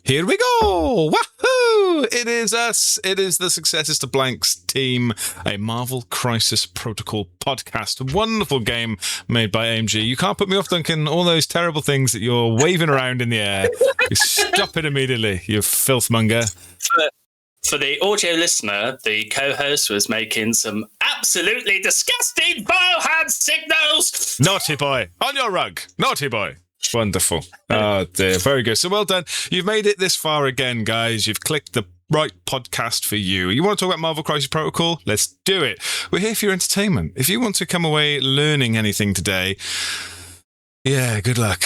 Here we go! Wahoo! It is us. It is the Successes to Blanks team, a Marvel Crisis Protocol podcast. A wonderful game made by AMG. You can't put me off, Duncan. All those terrible things that you're waving around in the air. You stop it immediately, you filthmonger. For the audio listener, the co-host was making some absolutely disgusting vile hand signals. Naughty boy. On your rug. Naughty boy. Wonderful. Oh, dear. Very good. So well done. You've made it this far again, guys. You've clicked the right podcast for you. You want to talk about Marvel Crisis Protocol? Let's do it. We're here for your entertainment. If you want to come away learning anything today, yeah, good luck.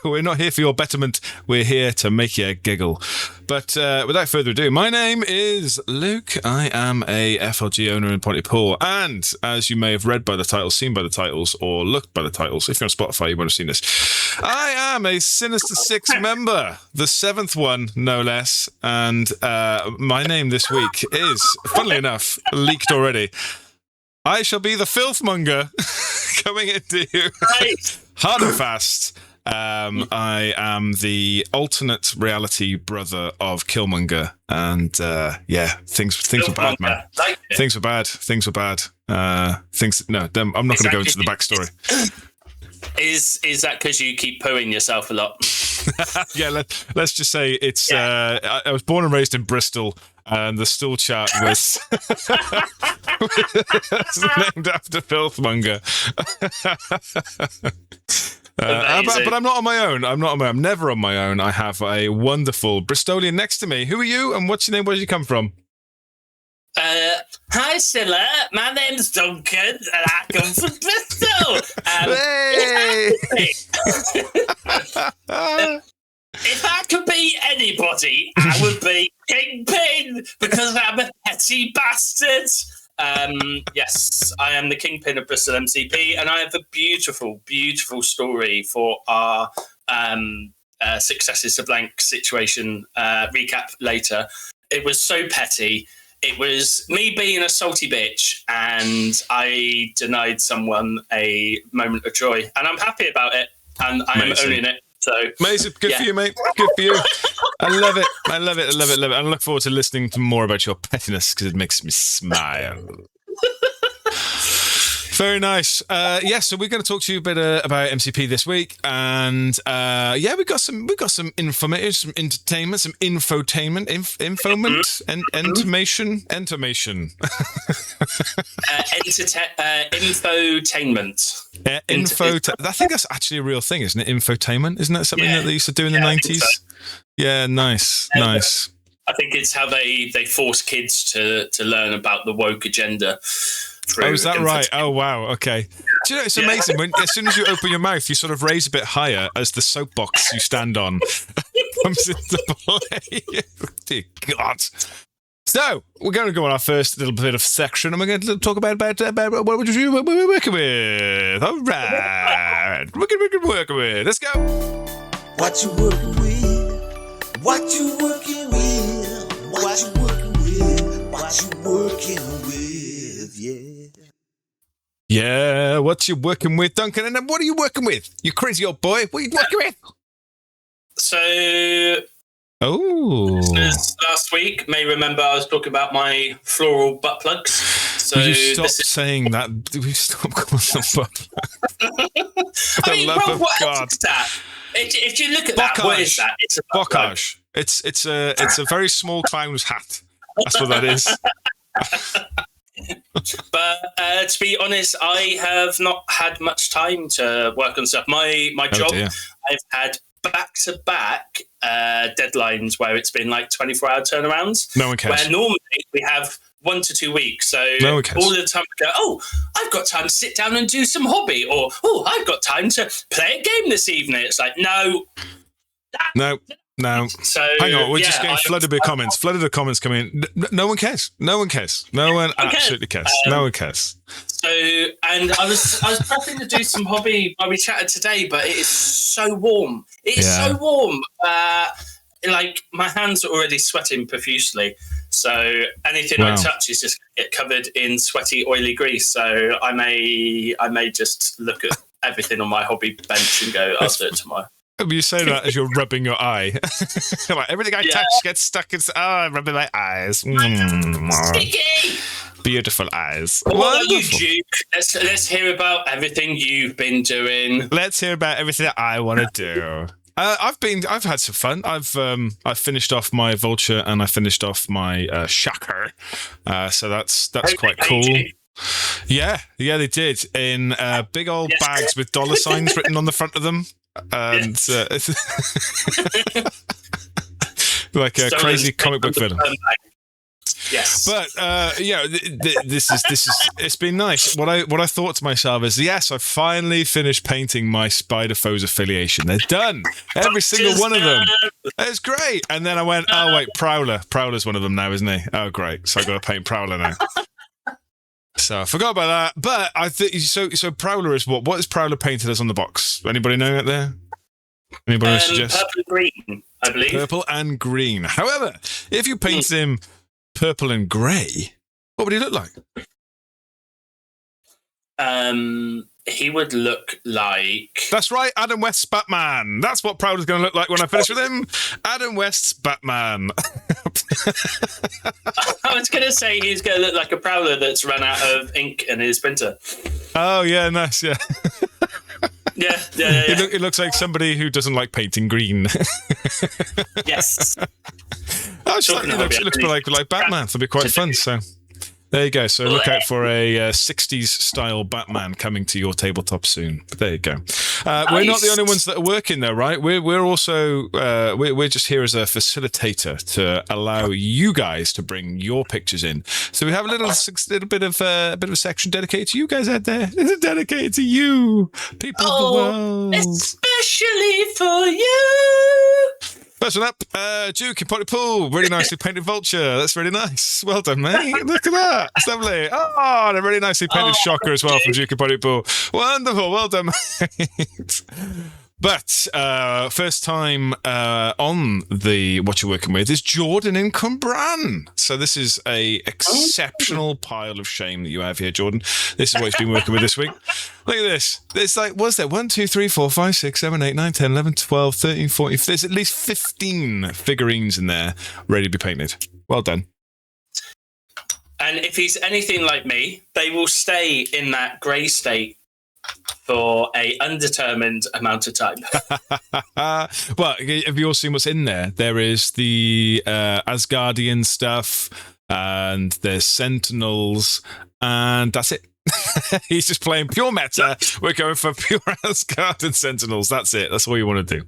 We're not here for your betterment. We're here to make you giggle. But without further ado, my name is Luke. I am a FLG owner in Pontypool. And as you may have read by the titles, seen by the titles, or looked by the titles, if you're on Spotify, you won't have seen this. I am a Sinister Six member, the seventh one, no less. And my name this week is, funnily enough, leaked already. I shall be the filthmonger coming into you. Right. Hard and fast. I am the alternate reality brother of Killmonger, and things were bad, man. Like things were bad. Things were bad. No, I'm not going to go into the backstory. Is that because you keep pooing yourself a lot? Yeah, let's just say it's. I was born and raised in Bristol. And the Stool Chart was named after Filthmonger. But I'm not on my own. I'm never on my own. I have a wonderful Bristolian next to me. Who are you and what's your name? Where did you come from? Hi, Scylla. My name's Duncan and I come from Bristol. Hey! If I could be anybody, I would be Kingpin because I'm a petty bastard. Yes, I am the Kingpin of Bristol MCP, and I have a beautiful, beautiful story for our Successes to Blank situation recap later. It was so petty. It was me being a salty bitch, and I denied someone a moment of joy, and I'm happy about it, and I am owning it. So, amazing. Good for you, mate. Good for you. I love it. I look forward to listening to more about your pettiness because it makes me smile. Very nice. So we're going to talk to you a bit about MCP this week, and we got some information, some entertainment, some infotainment, infotainment. I think that's actually a real thing, isn't it? Infotainment, isn't that something that they used to do in the 90s? So. Yeah, nice. I think it's how they force kids to learn about the woke agenda. Oh, is that right? Oh, wow. Okay. Do you know, it's amazing. As soon as you open your mouth, you sort of raise a bit higher as the soapbox you stand on comes into play. Dear God. So, we're going to go on our first little bit of section, and we're going to talk about what we're working with. All right. We're working with. Let's go. What you working with? What you working with? What you working with? What you working with? Yeah, what you working with, Duncan? And then what are you working with? You crazy old boy. What are you working with? So, listeners last week may remember I was talking about my floral butt plugs. So will you stop saying that? Will you stop calling them butt plugs? I mean, what else is that? If you look at that, what is that? It's a bocage. It's a very small clown's hat. That's what that is. But to be honest, I have not had much time to work on stuff. My job, I've had back-to-back deadlines where it's been like 24-hour turnarounds. No one cares. Where normally we have 1 to 2 weeks. So all the time I go, I've got time to sit down and do some hobby. Or, I've got time to play a game this evening. It's like, no. So, hang on, we're just getting flooded with comments. Flooded with comments coming in. No one cares. No one absolutely cares. No one cares. So, and I was prepping to do some hobby while we chatted today, but it is so warm. It is so warm. Like my hands are already sweating profusely. So anything I touch is just get covered in sweaty, oily grease. So I may just look at everything on my hobby bench and go, I'll do it tomorrow. You say that as you're rubbing your eye. Like, everything I touch gets stuck in. I'm rubbing my eyes. Sticky! Beautiful eyes. What are you, Duke? Let's hear about everything you've been doing. Let's hear about everything that I want to do. I've had some fun. I've finished off my vulture and I finished off my shaker. So that's quite cool. Yeah, they did in big old bags with dollar signs written on the front of them, and like a crazy comic book villain. Yes, but this is it's been nice. What I thought to myself is, yes, I finally finished painting my Spider Foes affiliation. They're done, every single one of them. It's great. And then I went, oh wait, Prowler's one of them now, isn't he? Oh great, so I got to paint Prowler now. So I forgot about that. But I think so. Prowler is what? What is Prowler painted as on the box? Anybody know it there? Anybody suggest? Purple and green, I believe. Purple and green. However, if you paint him purple and grey, what would he look like? He would look like... That's right, Adam West's Batman. That's what Prowler's going to look like when I finish with him. Adam West's Batman. I was going to say he's going to look like a Prowler that's run out of ink in his printer. Oh, yeah, nice, yeah. Yeah. It looks like somebody who doesn't like painting green. Yes. It looks like Batman. That'll be quite fun, so... There you go. So look out for a 60s style Batman coming to your tabletop soon. But there you go. We're not the only ones that are working though, right? We're also we're just here as a facilitator to allow you guys to bring your pictures in. So we have a little bit of a section dedicated to you guys out there. It's dedicated to you, people of the world, especially for you. First one up, Duke in Potty Pool. Really nicely painted vulture. That's really nice. Well done, mate. Look at that. It's lovely. Oh, and a really nicely painted shocker as well from Duke in Potty Pool. Wonderful. Well done, mate. But first time on the What You're Working With is Jordan in Cumbran. So this is a exceptional pile of shame that you have here, Jordan. This is what he's been working with this week. Look at this. It's like, what's that? 1, 2, 3, 4, 5, 6, 7, 8, 9, 10, 11, 12, 13, 14. There's at least 15 figurines in there ready to be painted. Well done. And if he's anything like me, they will stay in that grey state for a undetermined amount of time. Well, have you all seen what's in there? There is the Asgardian stuff, and there's Sentinels, and that's it. He's just playing pure meta. We're going for pure Asgard and Sentinels. That's it. That's all you want to do.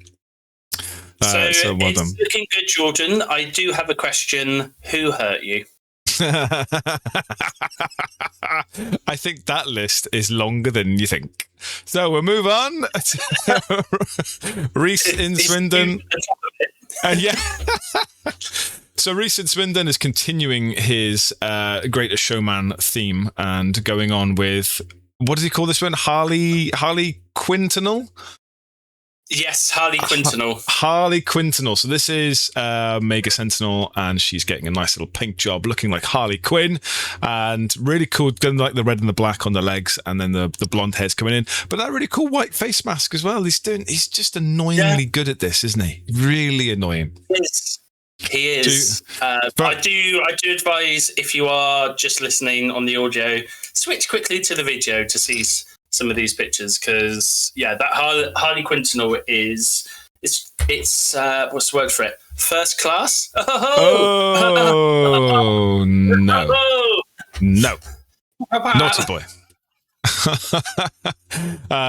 So well it's done. Looking good, Jordan. I do have a question. Who hurt you? I think that list is longer than you think. So we'll move on to Reese in Swindon. And yeah. So Reese in Swindon is continuing his Greatest Showman theme and going on with, what does he call this one? Harley Quintanil? Yes, Harley Quintanil. Harley Quintanil. So this is Mega Sentinel, and she's getting a nice little pink job, looking like Harley Quinn, and really cool. Going like the red and the black on the legs, and then the blonde hair's coming in. But that really cool white face mask as well. He's just annoyingly good at this, isn't he? Really annoying. Yes. He is. I do advise, if you are just listening on the audio, switch quickly to the video to see some of these pictures, because that Harley Quintanil is it's what's the word for it? First class. Oh no, naughty boy.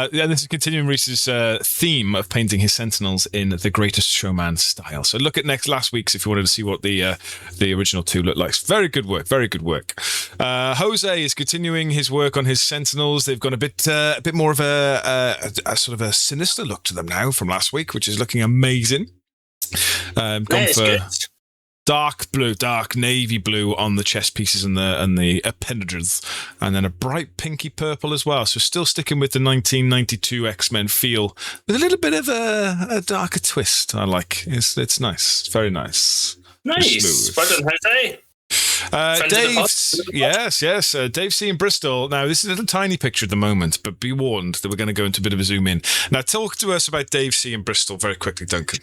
This is continuing Reese's theme of painting his Sentinels in the Greatest Showman style. So look at last week's if you wanted to see what the original two look like. Very good work. Jose is continuing his work on his Sentinels. They've got a bit more of a sort of a sinister look to them now from last week, which is looking amazing. Gone for good. Dark blue, dark navy blue on the chest pieces and the appendages, and then a bright pinky purple as well. So still sticking with the 1992 X-Men feel, with a little bit of a darker twist. I like. It's nice. It's very nice. Nice. Well done, Jose. Dave, yes. Dave C in Bristol. Now, this is a little tiny picture at the moment, but be warned that we're going to go into a bit of a zoom in. Now, talk to us about Dave C in Bristol very quickly, Duncan.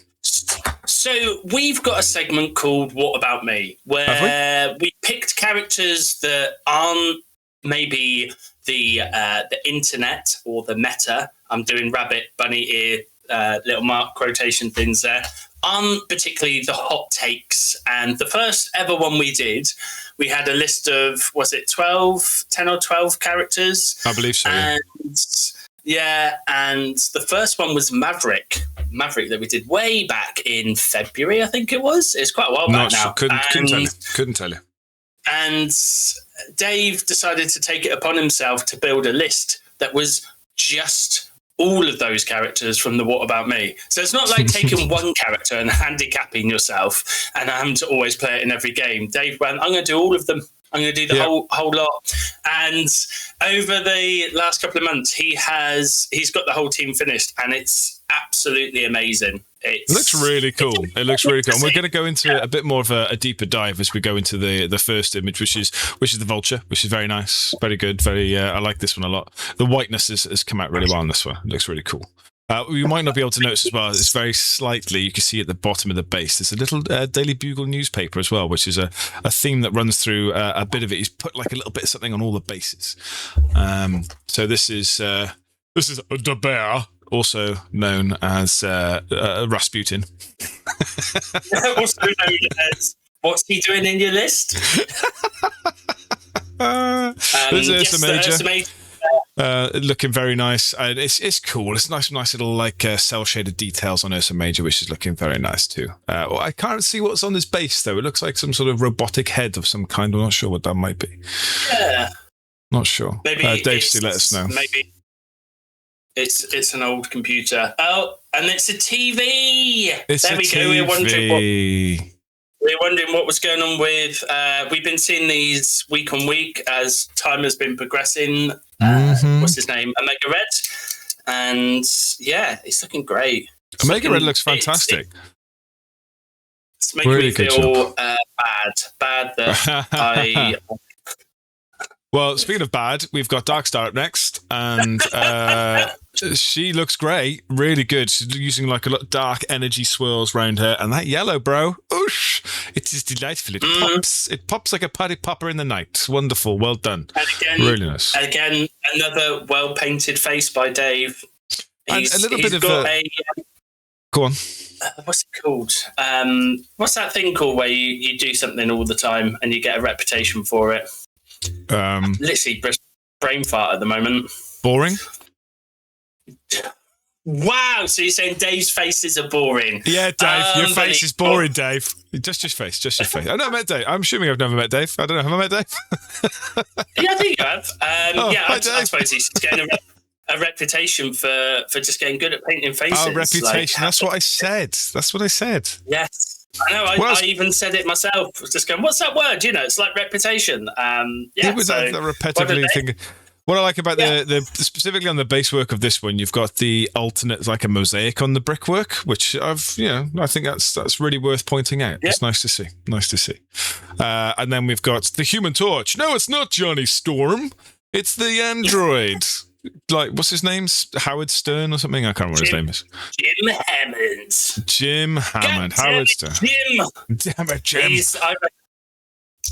So we've got a segment called What About Me, where we picked characters that aren't maybe the internet or the meta. I'm doing rabbit, bunny ear, little mark quotation things there. Particularly the hot takes. And the first ever one we did, we had a list of, was it 10 or 12 characters? I believe so. And and the first one was Maverick that we did way back in February, I think it was. It's quite a while back now. Couldn't tell you. And Dave decided to take it upon himself to build a list that was just all of those characters from the What About Me. So it's not like taking one character and handicapping yourself and having to always play it in every game. Dave went, I'm going to do all of them. I'm going to do the whole lot. And over the last couple of months, he's got the whole team finished, and it's absolutely amazing. It looks really cool. And we're going to go into a bit more of a deeper dive as we go into the first image, which is the vulture, which is very nice, very good, very. I like this one a lot. The whiteness has come out really well on this one. It looks really cool. You might not be able to notice as well. It's very slightly. You can see at the bottom of the base. There's a little Daily Bugle newspaper as well, which is a theme that runs through a bit of it. He's put like a little bit of something on all the bases. So this is the bear, also known as Rasputin. Also known as, what's he doing in your list? There's Ursa Major. Looking very nice. It's cool. It's nice little like cell shaded details on Ursa Major, which is looking very nice too. Well, I can't see what's on his base though. It looks like some sort of robotic head of some kind. I'm not sure what that might be. Yeah. Not sure. Maybe Dave, let us know. Maybe it's an old computer. Oh, and it's a TV. There we go. We're wondering what was going on with. We've been seeing these week on week as time has been progressing. What's his name? Omega Red, and yeah, it's looking great. Omega Red looks fantastic. It's making me feel bad that I. Well, speaking of bad, we've got Darkstar up next, and she looks great, really good. She's using like a lot of dark energy swirls around her, and that yellow, bro, oosh, it is delightful. It pops like a party popper in the night. Wonderful, well done. And again, really nice. Again, another well painted face by Dave. And a little bit of a. Go on. What's it called? What's that thing called where you do something all the time and you get a reputation for it? Literally brain fart at the moment. Boring? Wow, so you're saying Dave's faces are boring? Yeah, Dave, your face is boring, Dave. Just your face. I've never met Dave. I'm assuming I've never met Dave. I don't know. Have I met Dave? Yeah, I think you have. I suppose he's getting a reputation for just getting good at painting faces. Oh, reputation. That's what I said. Yes. I know, I even said it myself. I was just going, what's that word? You know, it's like reputation. It was that repetitively thing. What I like about the specifically on the base work of this one, you've got the alternate, like a mosaic on the brickwork, which I think that's really worth pointing out. Yeah. It's nice to see. And then we've got the Human Torch. No, it's not Johnny Storm. It's the android. Like, what's his name? Howard Stern or something? I can't remember what his name is. Jim Hammond. Howard Stern. Damn it, Jim.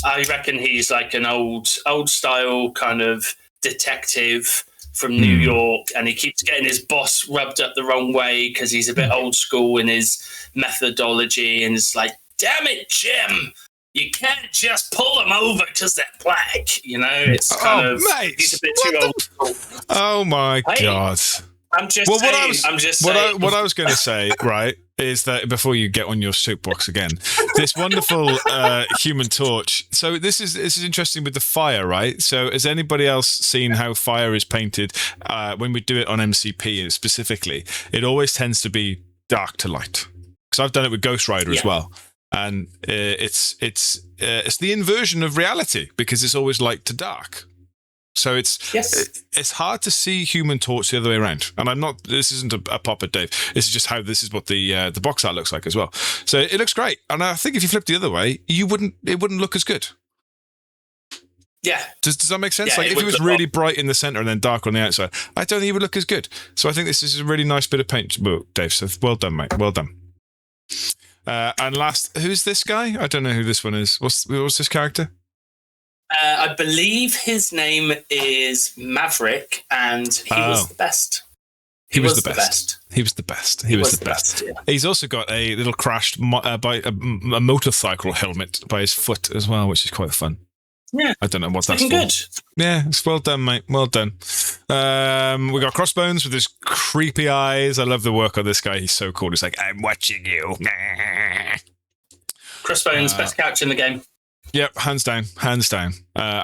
I reckon he's like an old style kind of detective from New York, and he keeps getting his boss rubbed up the wrong way because he's a bit old school in his methodology, and it's like, damn it, Jim. You can't just pull them over because they're black. You know, it's kind of. Mate, he's a bit too old school. Oh my God! I'm just saying. What I was going to say, right, is that before you get on your soapbox again, this wonderful Human Torch. So this is interesting with the fire, right? So has anybody else seen how fire is painted when we do it on MCP specifically? It always tends to be dark to light. Because I've done it with Ghost Rider as well. And it's the inversion of reality because it's always light to dark. So it's hard to see Human Torch the other way around. And this isn't a pop at Dave. This is just how this is what the box art looks like as well. So it looks great. And I think if you flip the other way, it wouldn't look as good. Yeah. Does that make sense? Yeah, like if it was really bright in the center and then dark on the outside, I don't think it would look as good. So I think this is a really nice bit of paint work, Dave. So well done, mate. Well done. And last, who's this guy? I don't know who this one is. What's this character? I believe his name is Maverick, and he was the best. He was the best. He was the best. He was the best. Yeah. He's also got a little crashed by a motorcycle helmet by his foot as well, which is quite fun. Yeah, I don't know what that's for. Good. Yeah, it's well done, mate. Well done. We got Crossbones with his creepy eyes. I love the work on this guy. He's so cool. He's like, I'm watching you. Crossbones, best character in the game. Yep, hands down.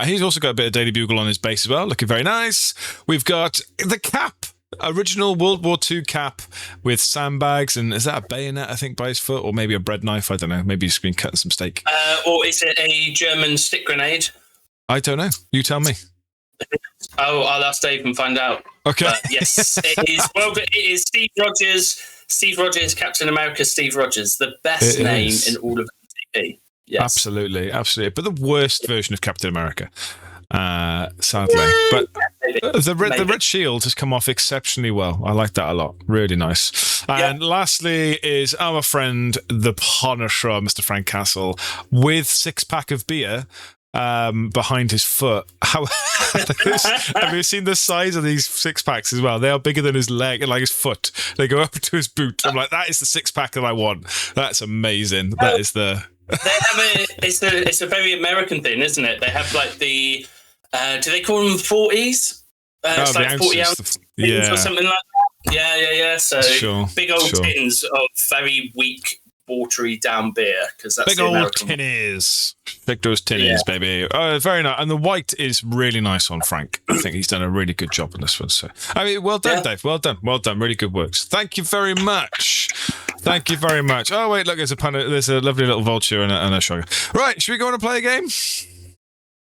He's also got a bit of Daily Bugle on his base as well, looking very nice. We've got the cap. Original World War II cap with sandbags, and is that a bayonet, I think, by his foot, or maybe a bread knife? I don't know. Maybe he's been cutting some steak. Or is it a German stick grenade? I don't know. You tell me. Oh, I'll ask Dave and find out. Okay. But yes, it is. Well, it is Steve Rogers. Steve Rogers, Captain America. Steve Rogers, the best name in all of MTP. Yes. Absolutely. But the worst version of Captain America. Sadly, but the red shield has come off exceptionally well. I like that a lot. Really nice. And lastly is our friend the Punisher, Mr. Frank Castle, with 6-pack of beer behind his foot. Have you seen the size of these 6-packs as well? They are bigger than his leg and like his foot. They go up to his boot. I'm like, that is the 6-pack that I want. That's amazing. That is the. They have it's a very American thing, isn't it? They have like the do they call them 40s? It's like 40 ounce tins or something like that. Yeah. So big old tins of very weak, watery down beer, because that's big the old American tinnies. Big those tinnies, baby. Oh, very nice. And the white is really nice on Frank. I think he's done a really good job on this one. So I mean, well done, Dave. Well done. Really good works. Thank you very much. Oh wait, look, there's a lovely little vulture and a sugar. Right, should we go on and play a game?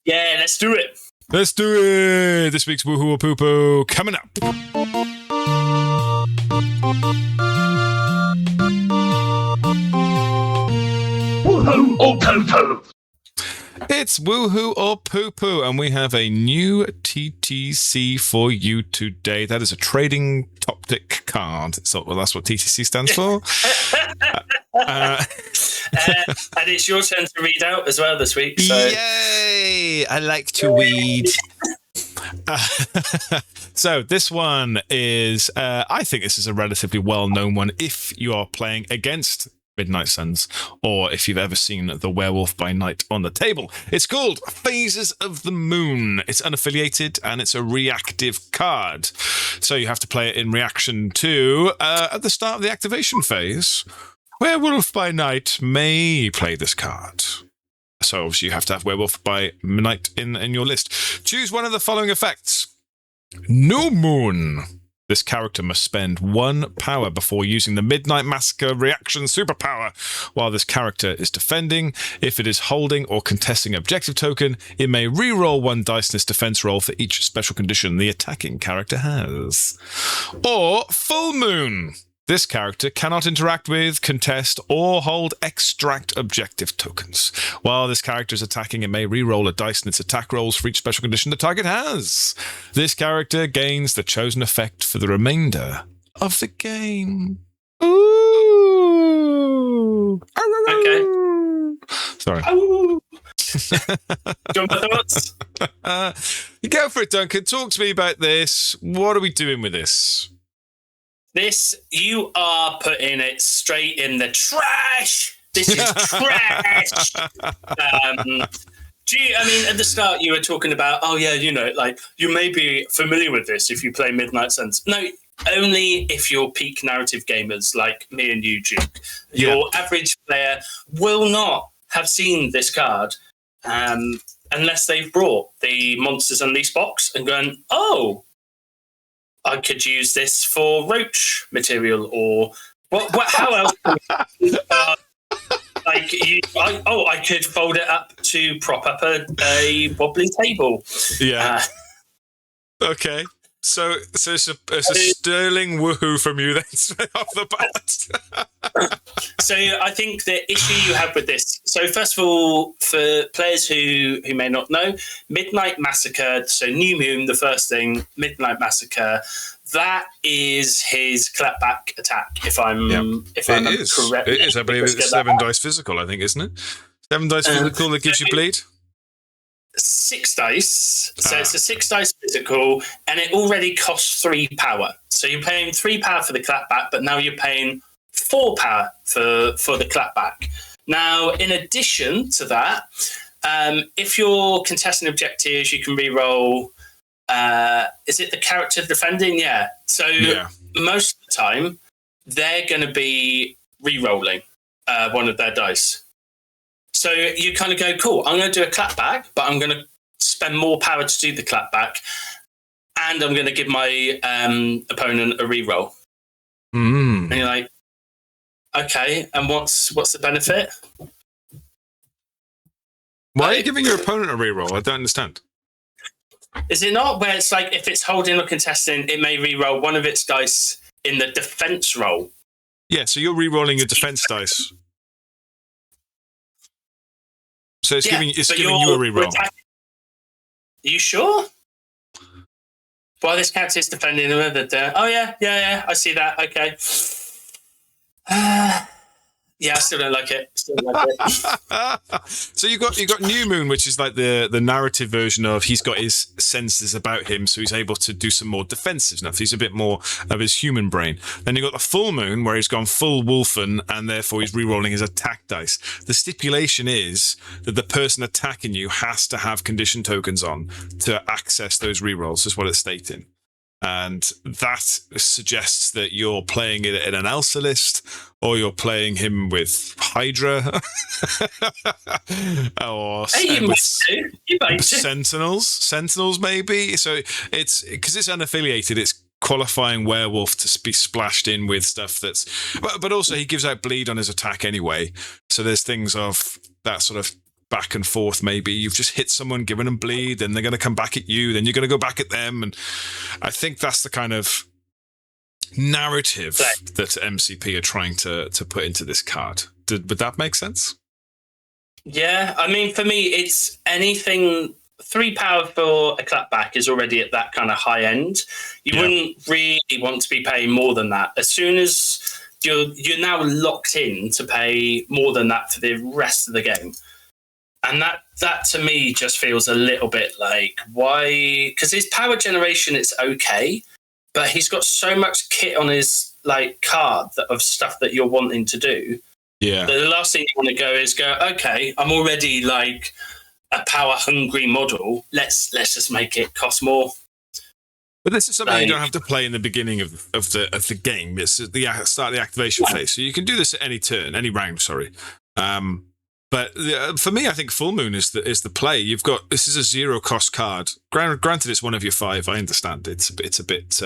Yeah, let's do it. This week's Woohoo or Poo Poo coming up. Woohoo or Poo Poo? It's Woohoo or Poo Poo, and we have a new TTC for you today. That is a trading tactic card. So that's what TTC stands for. And it's your turn to read out as well this week. So. Yay! I like to read. So this one is, I think this is a relatively well-known one if you are playing against Midnight Suns, or if you've ever seen The Werewolf by Night on the table. It's called Phases of the Moon. It's unaffiliated and it's a reactive card. So you have to play it in reaction to, at the start of the activation phase, Werewolf by Night may play this card. So obviously you have to have Werewolf by Night in your list. Choose one of the following effects. New Moon. This character must spend 1 power before using the Midnight Massacre reaction superpower. While this character is defending, if it is holding or contesting objective token, it may re-roll 1 dice in its defense roll for each special condition the attacking character has. Or Full Moon. This character cannot interact with, contest, or hold extract objective tokens. While this character is attacking, it may re-roll a dice in its attack rolls for each special condition the target has. This character gains the chosen effect for the remainder of the game. Ooh! Okay. Sorry. Jump thoughts? You go for it, Duncan. Talk to me about this. What are we doing with this? This, you are putting it straight in the trash. This is trash. I mean, at the start you were talking about, like you may be familiar with this if you play Midnight Suns. No, only if you're peak narrative gamers like me and you, Duke. Your average player will not have seen this card unless they've brought the Monsters Unleashed box and gone, oh, I could use this for roach material, or what? How else? I could fold it up to prop up a wobbly table. Yeah. Okay. So it's a sterling woohoo from you then straight off the bat. So I think the issue you have with this. So first of all, for players who may not know, Midnight Massacre. So New Moon, the first thing, Midnight Massacre. That is his clapback attack. If I'm correct, it is. I believe it's 7 dice physical. I think, isn't it? 7 dice physical that gives you bleed. 6 dice. So it's a 6 dice physical, and it already costs 3 power. So you're paying 3 power for the clapback, but now you're paying 4 power for the clapback. Now, in addition to that, if you're contesting objectives, you can re-roll. Is it the character defending? Yeah. So most of the time, they're going to be re-rolling one of their dice. So you kind of go, cool, I'm going to do a clapback, but I'm going to spend more power to do the clapback, and I'm going to give my opponent a re-roll. And you're like, okay, and what's the benefit? Why are you giving your opponent a re-roll? I don't understand. Is it not where it's like if it's holding or contesting, it may re-roll one of its dice in the defense roll? Yeah, so you're re-rolling your defense dice. So it's giving you a re-roll. Are you sure? Well, this character is defending the oh yeah, I see that. Okay. Yeah, I still don't like it. So you got New Moon, which is like the narrative version of he's got his senses about him, so he's able to do some more defensive stuff. He's a bit more of his human brain. Then you got the Full Moon, where he's gone full Wolfen, and therefore he's re-rolling his attack dice. The stipulation is that the person attacking you has to have condition tokens on to access those re-rolls, is what it's stating. And that suggests that you're playing it in an Elsa list, or you're playing him with Hydra, or Sentinels maybe. So it's because it's unaffiliated. It's qualifying werewolf to be splashed in with stuff that's, but also he gives out bleed on his attack anyway. So there's things of that sort of back and forth. Maybe you've just hit someone, given them bleed, then they're going to come back at you, then you're going to go back at them, and I think that's the kind of narrative that MCP are trying to put into this card. Would that make sense? Yeah, I mean, for me, it's anything 3 power for a clapback is already at that kind of high end. You wouldn't really want to be paying more than that. As soon as you're now locked in to pay more than that for the rest of the game. And that to me just feels a little bit like, why? Because his power generation, it's okay, but he's got so much kit on his card of stuff that you're wanting to do. Yeah. The last thing you want to go is go, okay, I'm already like a power hungry model. Let's just make it cost more. But this is something you don't have to play in the beginning of the game. It's at the start of the activation phase, so you can do this at any turn, any round. Sorry. But for me, I think Full Moon is the play. This is a 0 cost card. Granted, it's one of your 5. I understand it's a bit.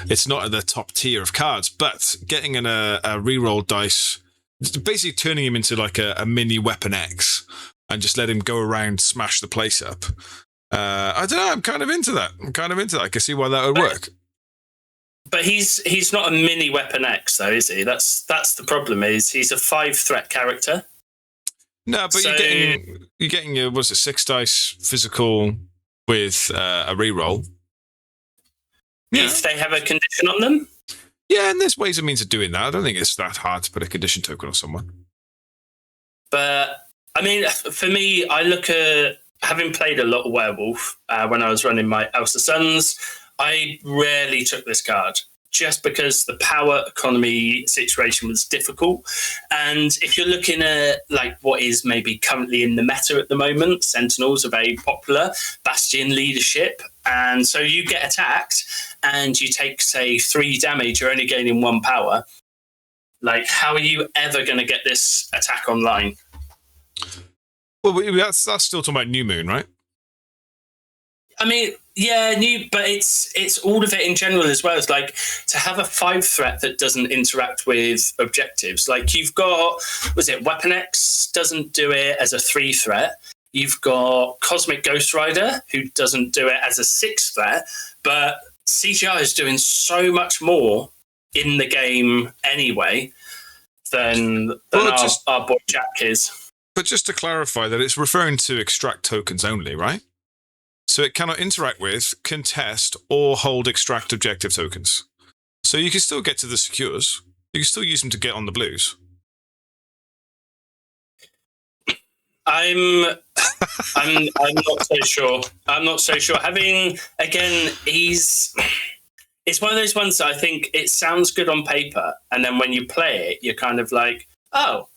It's not at the top tier of cards, but getting a reroll dice, basically turning him into like a mini Weapon X, and just let him go around, smash the place up. I don't know. I'm kind of into that. I can see why that would work. But he's not a mini Weapon X though, is he? That's the problem. Is he's a 5 threat character. No, but you're getting your 6 dice physical with a reroll. If they have a condition on them. Yeah, and there's ways and means of doing that. I don't think it's that hard to put a condition token on someone. But I mean, for me, I look at having played a lot of Werewolf when I was running my Elsa Sons. I rarely took this card, just because the power economy situation was difficult. And if you're looking at what is maybe currently in the meta at the moment, Sentinels are very popular, Bastion leadership. And so you get attacked and you take, say, 3 damage, you're only gaining 1 power. How are you ever going to get this attack online? Well, that's still talking about New Moon, right? I mean, yeah, but it's all of it in general as well. It's to have a 5 threat that doesn't interact with objectives. You've got, Weapon X doesn't do it as a 3 threat. You've got Cosmic Ghost Rider, who doesn't do it as a 6 threat, but CGI is doing so much more in the game anyway than our boy Jack is. But just to clarify that it's referring to extract tokens only, right? So it cannot interact with, contest, or hold extract objective tokens. So you can still get to the secures. You can still use them to get on the blues. I'm not so sure. I'm not so sure. Having, again, it's one of those ones that I think it sounds good on paper, and then when you play it, you're kind of like, oh,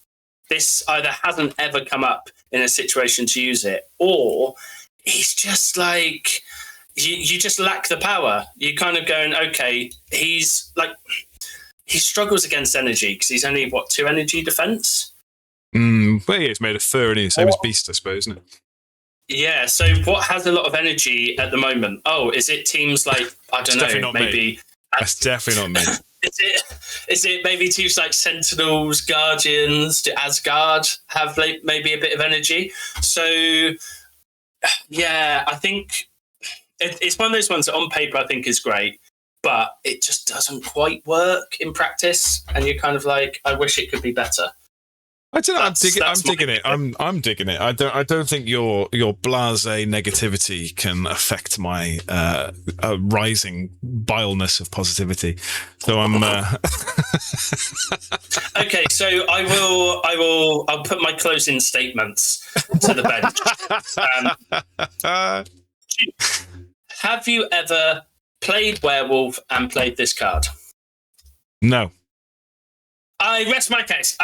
this either hasn't ever come up in a situation to use it, or he's just like, you just lack the power. You're kind of going, okay, he struggles against energy because he's only, 2 energy defense? Well, yeah, it's made of fur and same as Beast, I suppose, isn't it? Yeah, so what has a lot of energy at the moment? Oh, is it teams like, I don't know, maybe... That's definitely not me. Is it maybe teams like Sentinels, Guardians, to Asgard have maybe a bit of energy? So, yeah, I think it's one of those ones that on paper I think is great, but it just doesn't quite work in practice, and you're kind of like, I wish it could be better. I don't know. I'm digging it. I'm digging it. I don't think your blasé negativity can affect my rising bileness of positivity. So I'm. Okay, so I'll put my closing statements to the bench. Have you ever played Werewolf and played this card? No. I rest my case.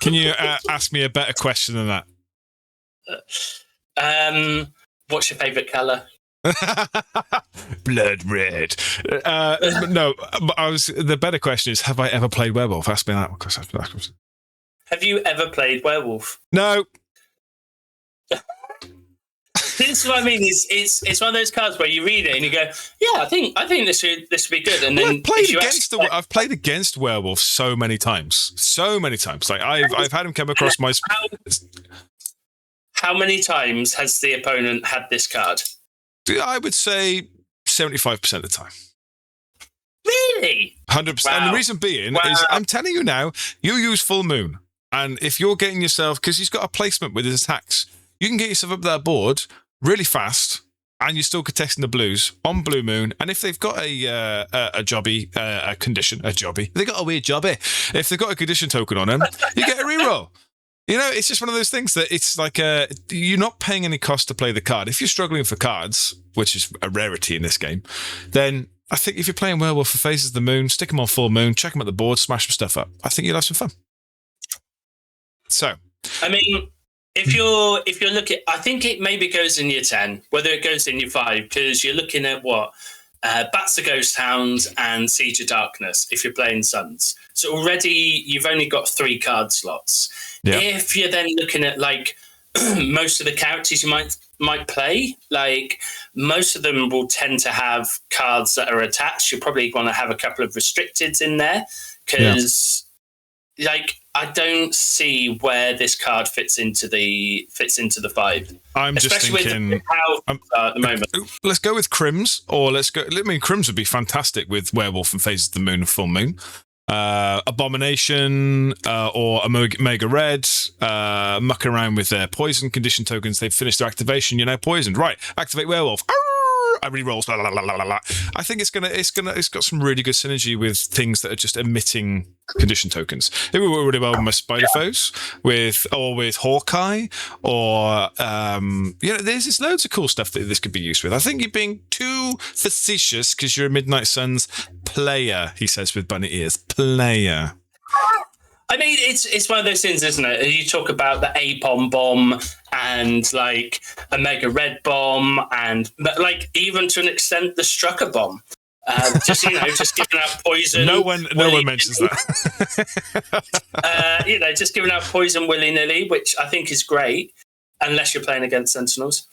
Can you ask me a better question than that? What's your favourite colour? Blood red. No, the better question is, have I ever played Werewolf? Ask me that one. Have you ever played Werewolf? No. This is what I mean. It's one of those cards where you read it and you go, "Yeah, I think this would be good." And then I've played against Werewolf so many times. Like I've had him come across my. How many times has the opponent had this card? I would say 75% of the time. Really? 100%. Wow. And the reason being is, I'm telling you now, you use Full Moon, and if you're getting yourself, because he's got a placement with his attacks, you can get yourself up that board really fast, and you're still contesting the blues on Blue Moon. And if they've got a jobby, a condition, a jobby, they got a weird jobby. If they've got a condition token on them, you get a reroll. You know, it's just one of those things that it's like you're not paying any cost to play the card. If you're struggling for cards, which is a rarity in this game, then I think if you're playing Werewolf for Phases of the Moon, stick them on Full Moon, check them at the board, smash some stuff up. I think you'll have some fun. So, I mean, if you're looking, I think it maybe goes in your 10, whether it goes in your 5, because you're looking at what? Bats of Ghost Hounds and Siege of Darkness if you're playing Suns. So already you've only got 3 card slots. Yeah. If you're then looking at like most of the characters you might play, like most of them will tend to have cards that are attached. You'll probably want to have a couple of restricteds in there because like I don't see where this card fits into the 5. I'm especially just thinking with how at the moment. Let's go with Crims, or let's go. I mean, Crims would be fantastic with Werewolf and Phases of the Moon and Full Moon. Abomination or Omega Red, muck around with their poison condition tokens. They've finished their activation. You're now poisoned. Right, activate Werewolf. Everybody rolls. Blah, blah, blah, blah, blah. I think it's got some really good synergy with things that are just emitting condition tokens. It would work really well with my Spider Foes, with Hawkeye, or there's loads of cool stuff that this could be used with. I think you're being too facetious because you're a Midnight Suns player. He says with bunny ears, player. I mean, it's one of those things, isn't it? You talk about the Apom bomb and like a Mega Red bomb, and like even to an extent the Strucker bomb. Just giving out poison. No one mentions that. Just giving out poison willy nilly, which I think is great, unless you're playing against Sentinels.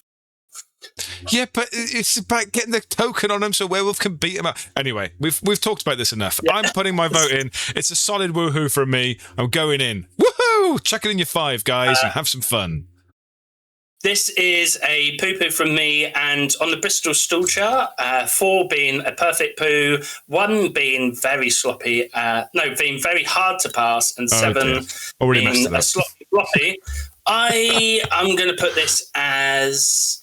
Yeah, but it's about getting the token on them so Werewolf can beat him up. Anyway, we've talked about this enough. Yeah. I'm putting my vote in. It's a solid woohoo from me. I'm going in. Woohoo! Chuck it in your 5, guys, and have some fun. This is a Poo Poo from me, and on the Bristol Stool Chart, 4 being a perfect poo, 1 being very sloppy, being very hard to pass, and 7 being a sloppy floppy. I'm going to put this as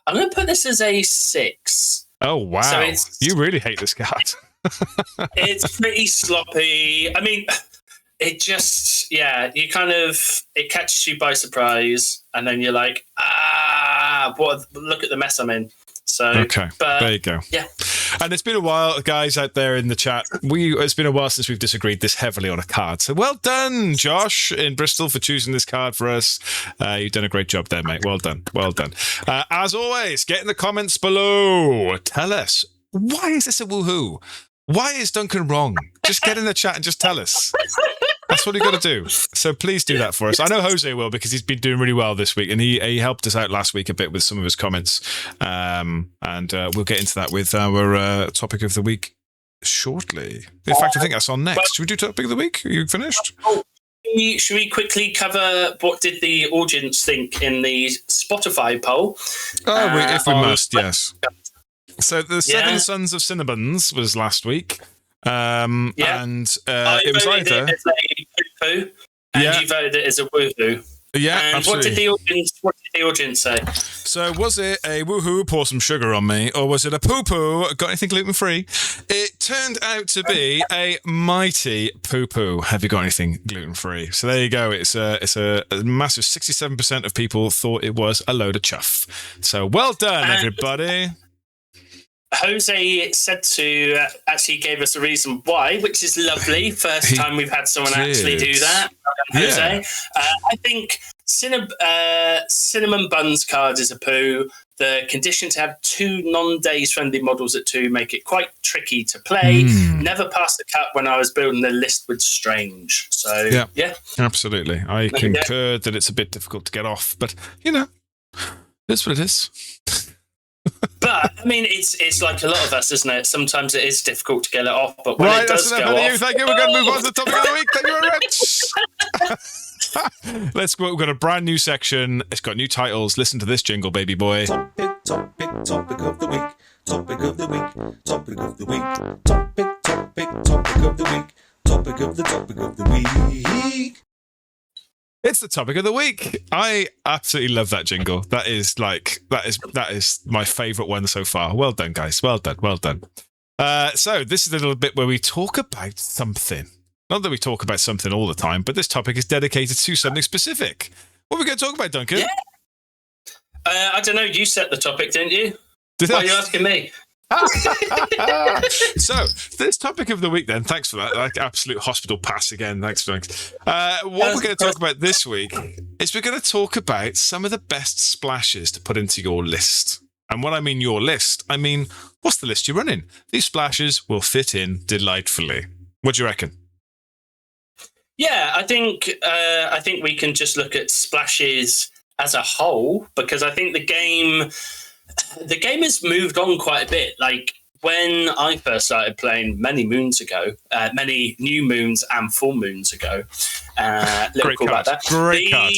a 6. Oh wow! So you really hate this card. It's pretty sloppy. I mean, it just, it catches you by surprise, and then you're like, look at the mess I'm in. So, okay, there you go. Yeah. And it's been a while, guys, out there in the chat. It's been a while since we've disagreed this heavily on a card. So well done, Josh, in Bristol, for choosing this card for us. You've done a great job there, mate. Well done. Well done. As always, get in the comments below. Tell us, why is this a woohoo? Why is Duncan wrong? Just get in the chat and just tell us. That's what you got to do. So please do that for us. I know Jose will, because he's been doing really well this week, and he helped us out last week a bit with some of his comments. And we'll get into that with our topic of the week shortly. In fact, I think that's on next. Should we do topic of the week? Are you finished? Should we quickly cover what did the audience think in the Spotify poll? If we must, yes. So the Seven Sons of Cinnabons was last week. And it was either it as a poo-poo, and you voted it as a woohoo. Yeah, and absolutely. What did the audience say? So was it a woohoo, pour some sugar on me, or was it a poo-poo, got anything gluten-free? It turned out to be a mighty poo-poo. Have you got anything gluten-free? So there you go. It's a massive 67% of people thought it was a load of chuff. So well done, everybody. Jose said to actually gave us a reason why, which is lovely. First time we've had someone actually do that. Jose. I think cinnamon buns card is a poo. The condition to have 2 non-days friendly models at 2 make it quite tricky to play. Never passed the cut when I was building the list with Strange. So yeah. Absolutely. I concur that it's a bit difficult to get off, but that's what it is. But I mean, it's like a lot of us, isn't it? Sometimes it is difficult to get it off, but when it does go off, thank you. We're going to move on to the topic of the week. Thank you very much. Let's go. We've got a brand new section. It's got new titles. Listen to this jingle, baby boy. Topic of the week. Topic of the week. Topic of the week. Topic of the week. Topic of the week. It's the topic of the week. I absolutely love that jingle. That is my favourite one so far. Well done, guys. Well done. So this is a little bit where we talk about something. Not that we talk about something all the time, but this topic is dedicated to something specific. What are we going to talk about, Duncan? Yeah. I don't know. You set the topic, didn't you? Why are you asking me? So this topic of the week then, thanks for that, like absolute hospital pass again, thanks. What we're going to talk about this week is we're going to talk about some of the best splashes to put into your list. And when I mean your list, I mean what's the list you're running. These splashes will fit in delightfully. What do you reckon? Yeah, I think we can just look at splashes as a whole, because I think the game has moved on quite a bit. Like when I first started playing many moons ago, many new moons and full moons ago. Great call about that. Great card.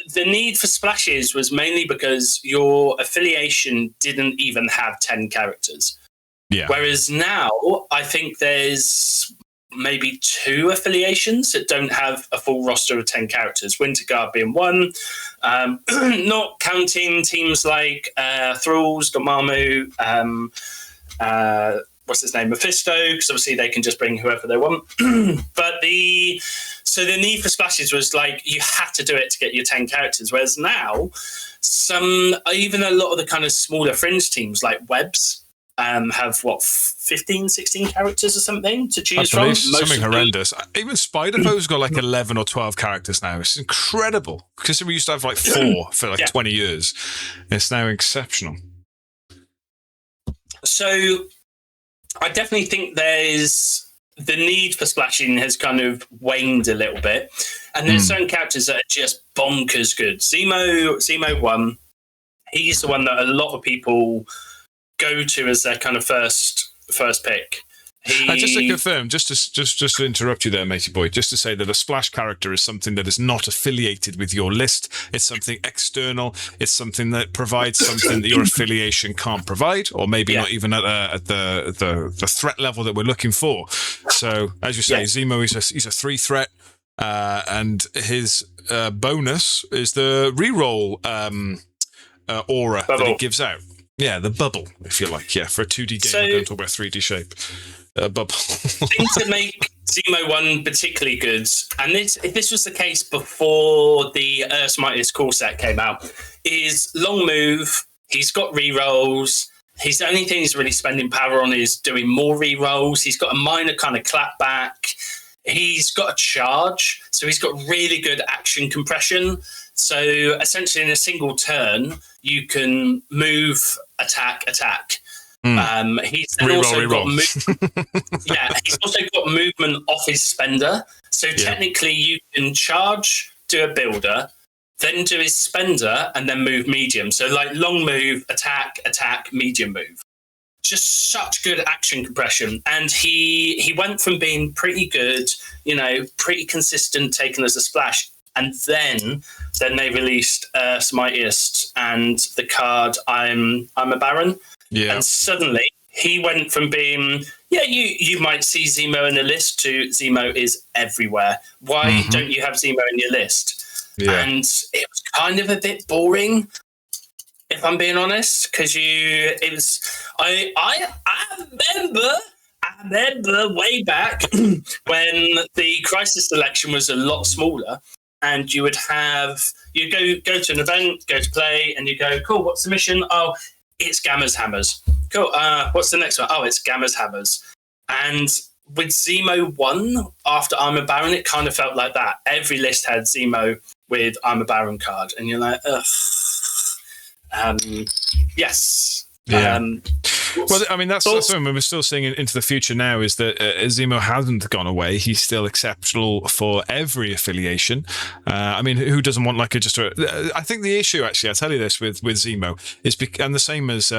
The need for splashes was mainly because your affiliation didn't even have 10 characters. Yeah. Whereas now, I think there's maybe 2 affiliations that don't have a full roster of 10 characters, Winterguard being one, not counting teams like Thralls, Dormammu, what's his name, Mephisto, because obviously they can just bring whoever they want. But the need for splashes was like you had to do it to get your 10 characters, whereas now even a lot of the kind of smaller fringe teams like Webs have 15, 16 characters or something to choose from. Something horrendous. Even Spider-Fo's got like 11 or 12 characters now. It's incredible. Because we used to have like 4 for like 20 years. It's now exceptional. So I definitely think there's the need for splashing has kind of waned a little bit. And there's certain characters that are just bonkers good. Zemo 1, he's the one that a lot of people go to as their kind of first pick. Just to confirm, just to interrupt you there, matey boy, just to say that a splash character is something that is not affiliated with your list. It's something external. It's something that provides something that your affiliation can't provide, or maybe not even at the threat level that we're looking for. So, as you say, Zemo he's a 3 threat, and his bonus is the reroll aura that he gives out. Yeah, the bubble, if you like. Yeah, for a 2D game, we're going to talk about 3D shape. Bubble. Thing to make Zemo 1 particularly good, and this was the case before the Earth's Mightiest Core set came out, is long move. He's got rerolls. His only thing he's really spending power on is doing more rerolls. He's got a minor kind of clapback. He's got a charge, so he's got really good action compression. So essentially, in a single turn, you can move, attack. He's also got he's also got movement off his spender. So technically, you can charge, do a builder, then do his spender, and then move medium. So like long move, attack, medium move. Just such good action compression. And he went from being pretty good, pretty consistent, taken as a splash. And then they released Earth's Mightiest and the card I'm a Baron. Yeah. And suddenly he went from being, you might see Zemo in the list to Zemo is everywhere. Why don't you have Zemo in your list? Yeah. And it was kind of a bit boring, if I'm being honest, because I remember way back when the Crisis selection was a lot smaller. And you would go to an event, go to play, and you go, cool, what's the mission? Oh, it's Gamma's Hammers. Cool, what's the next one? Oh, it's Gamma's Hammers. And with Zemo 1, after I'm a Baron, it kind of felt like that. Every list had Zemo with I'm a Baron card. And you're like, ugh. Yes. Yeah. Well, I mean, that's something we're still seeing into the future now is that Zemo hasn't gone away. He's still exceptional for every affiliation. I mean, who doesn't want I think the issue, actually, I'll tell you this with Zemo, and the same as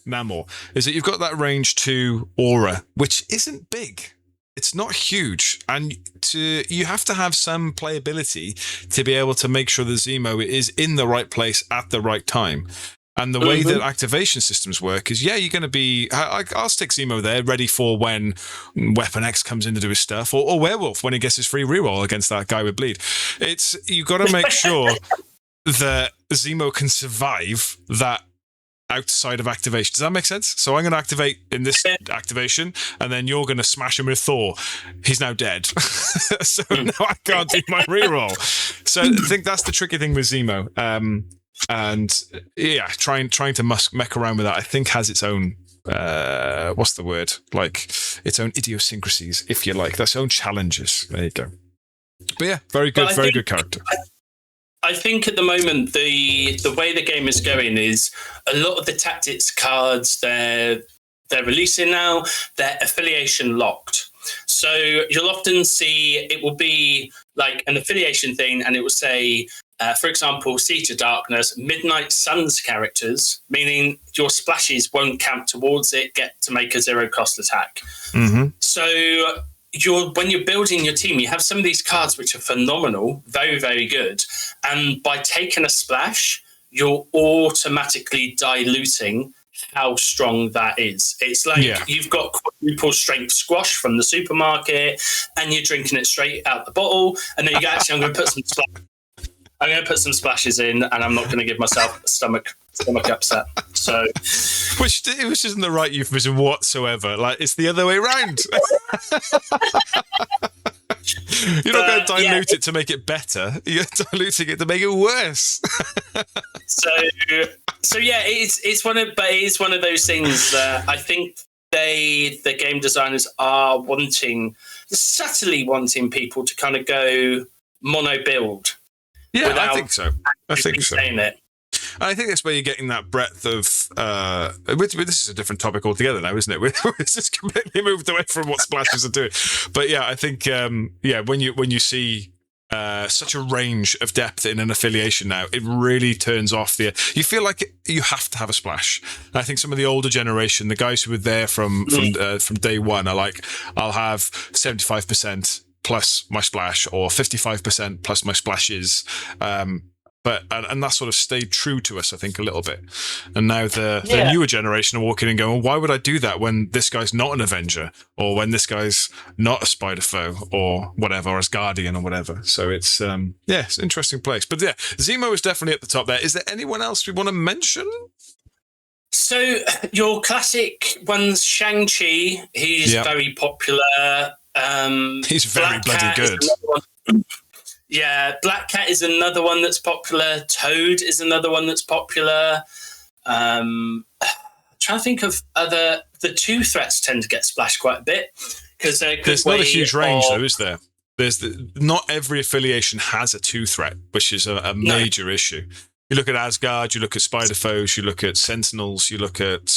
Namor, is that you've got that range 2 aura, which isn't big. It's not huge, and you have to have some playability to be able to make sure that Zemo is in the right place at the right time. And the way that activation systems work is, you're going to be... I'll stick Zemo there, ready for when Weapon X comes in to do his stuff, or Werewolf when he gets his free reroll against that guy with bleed. You've got to make sure that Zemo can survive that outside of activation. Does that make sense? So I'm going to activate in this activation, and then you're going to smash him with Thor. He's now dead. So now I can't do my reroll. So I think that's the tricky thing with Zemo. And trying to mech around with that, I think, has its own what's the word? Its own idiosyncrasies, if you like. That's own challenges. There you go. But yeah, very good, very good character. I think at the moment the way the game is going is a lot of the tactics cards they're releasing now, they're affiliation locked. So you'll often see it will be like an affiliation thing, and it will say, for example, Siege of Darkness, Midnight Suns characters, meaning your splashes won't count towards it, get to make a 0-cost attack. So when you're building your team, you have some of these cards which are phenomenal, very, very good. And by taking a splash, you're automatically diluting how strong that is. It's like you've got quadruple strength squash from the supermarket and you're drinking it straight out the bottle. And then you go, actually, I'm going to put some splashes in, and I'm not going to give myself a stomach upset. So, which isn't the right euphemism whatsoever. It's the other way around. You're not going to dilute it to make it better. You're diluting it to make it worse. So yeah, it's one of those things that I think the game designers are subtly wanting people to kind of go mono build. Yeah, I think so. Saying it. I think that's where you're getting that breadth of. This is a different topic altogether now, isn't it? It's just completely moved away from what splashes are doing. But yeah, I think when you see such a range of depth in an affiliation now. It really turns off you feel like you have to have a splash. I think some of the older generation, the guys who were there from day one, are like, I'll have 75% plus my splash, or 55% plus my splashes. And that sort of stayed true to us, I think, a little bit. And now the newer generation are walking in and going, well, why would I do that when this guy's not an Avenger, or when this guy's not a Spider Foe, or whatever, or as Guardian or whatever. So it's, it's an interesting place. But yeah, Zemo is definitely at the top there. Is there anyone else we want to mention? So your classic ones, Shang-Chi, he's very popular. He's very bloody good. Yeah, Black Cat is another one that's popular. Toad is another one that's popular. Trying to think of the two threats tend to get splashed quite a bit because there's not a huge range though, is there? Not every affiliation has a two threat, which is a major issue. You look at Asgard, you look at Spider Foes, you look at Sentinels, you look at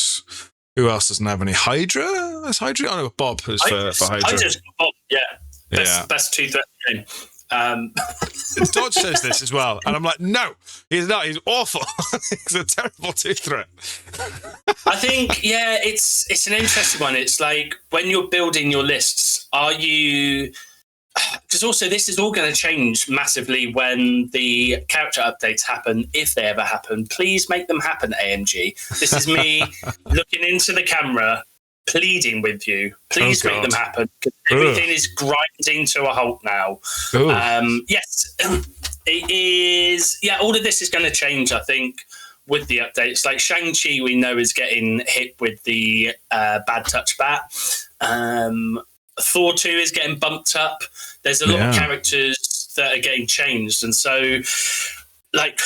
who else doesn't have any? Hydra? Is Hydra? I know Bob is for Hydra. Hydra's Bob, best two threat game. Dodge says this as well, and I'm like, no, he's not. He's awful. He's a terrible two threat. I think, it's an interesting one. It's like when you're building your lists, are you? Because also this is all going to change massively when the character updates happen, if they ever happen. Please make them happen, AMG. This is me looking into the camera, pleading with you. Please make them happen, because everything is grinding to a halt now. Yes, it is. Yeah, all of this is going to change, I think, with the updates. Like Shang-Chi, we know is getting hit with the bad touch bat. Thor 2 is getting bumped up. There's a lot of characters that are getting changed. And so, like,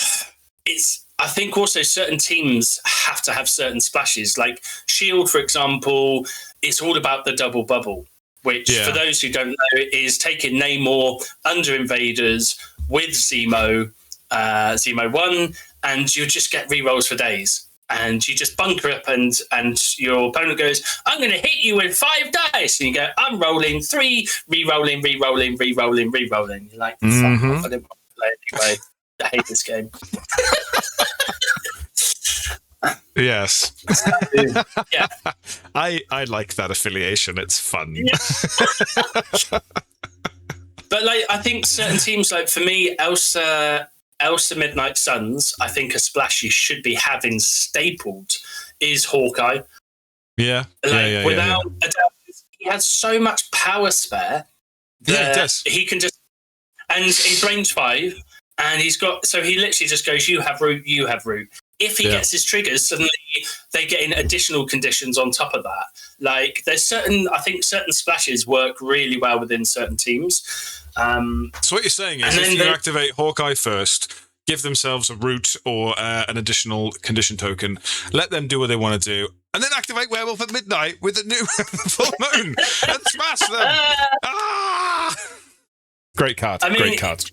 I think also certain teams have to have certain splashes. Like S.H.I.E.L.D., for example, it's all about the double bubble, which, for those who don't know, is taking Namor under invaders with Zemo 1, and you just get rerolls for days. And you just bunker up, and your opponent goes, I'm going to hit you with 5 dice. And you go, I'm rolling 3, re-rolling. You're like, fuck off, I didn't want to play anyway. I hate this game. Yes. Yeah. I like that affiliation. It's fun. Yeah. But like, I think certain teams, like for me, Elsa Midnight Suns, I think a splash you should be having stapled is Hawkeye. Yeah. Without a doubt, he has so much power spare that he does. He can just, and he's range 5, and he literally just goes, you have root. If he gets his triggers, suddenly they get in additional conditions on top of that. Like there's certain splashes work really well within certain teams. So what you're saying is if you activate Hawkeye first, give themselves a root or an additional condition token, let them do what they want to do, and then activate Werewolf at midnight with a new full moon and smash them. Great card. Great card.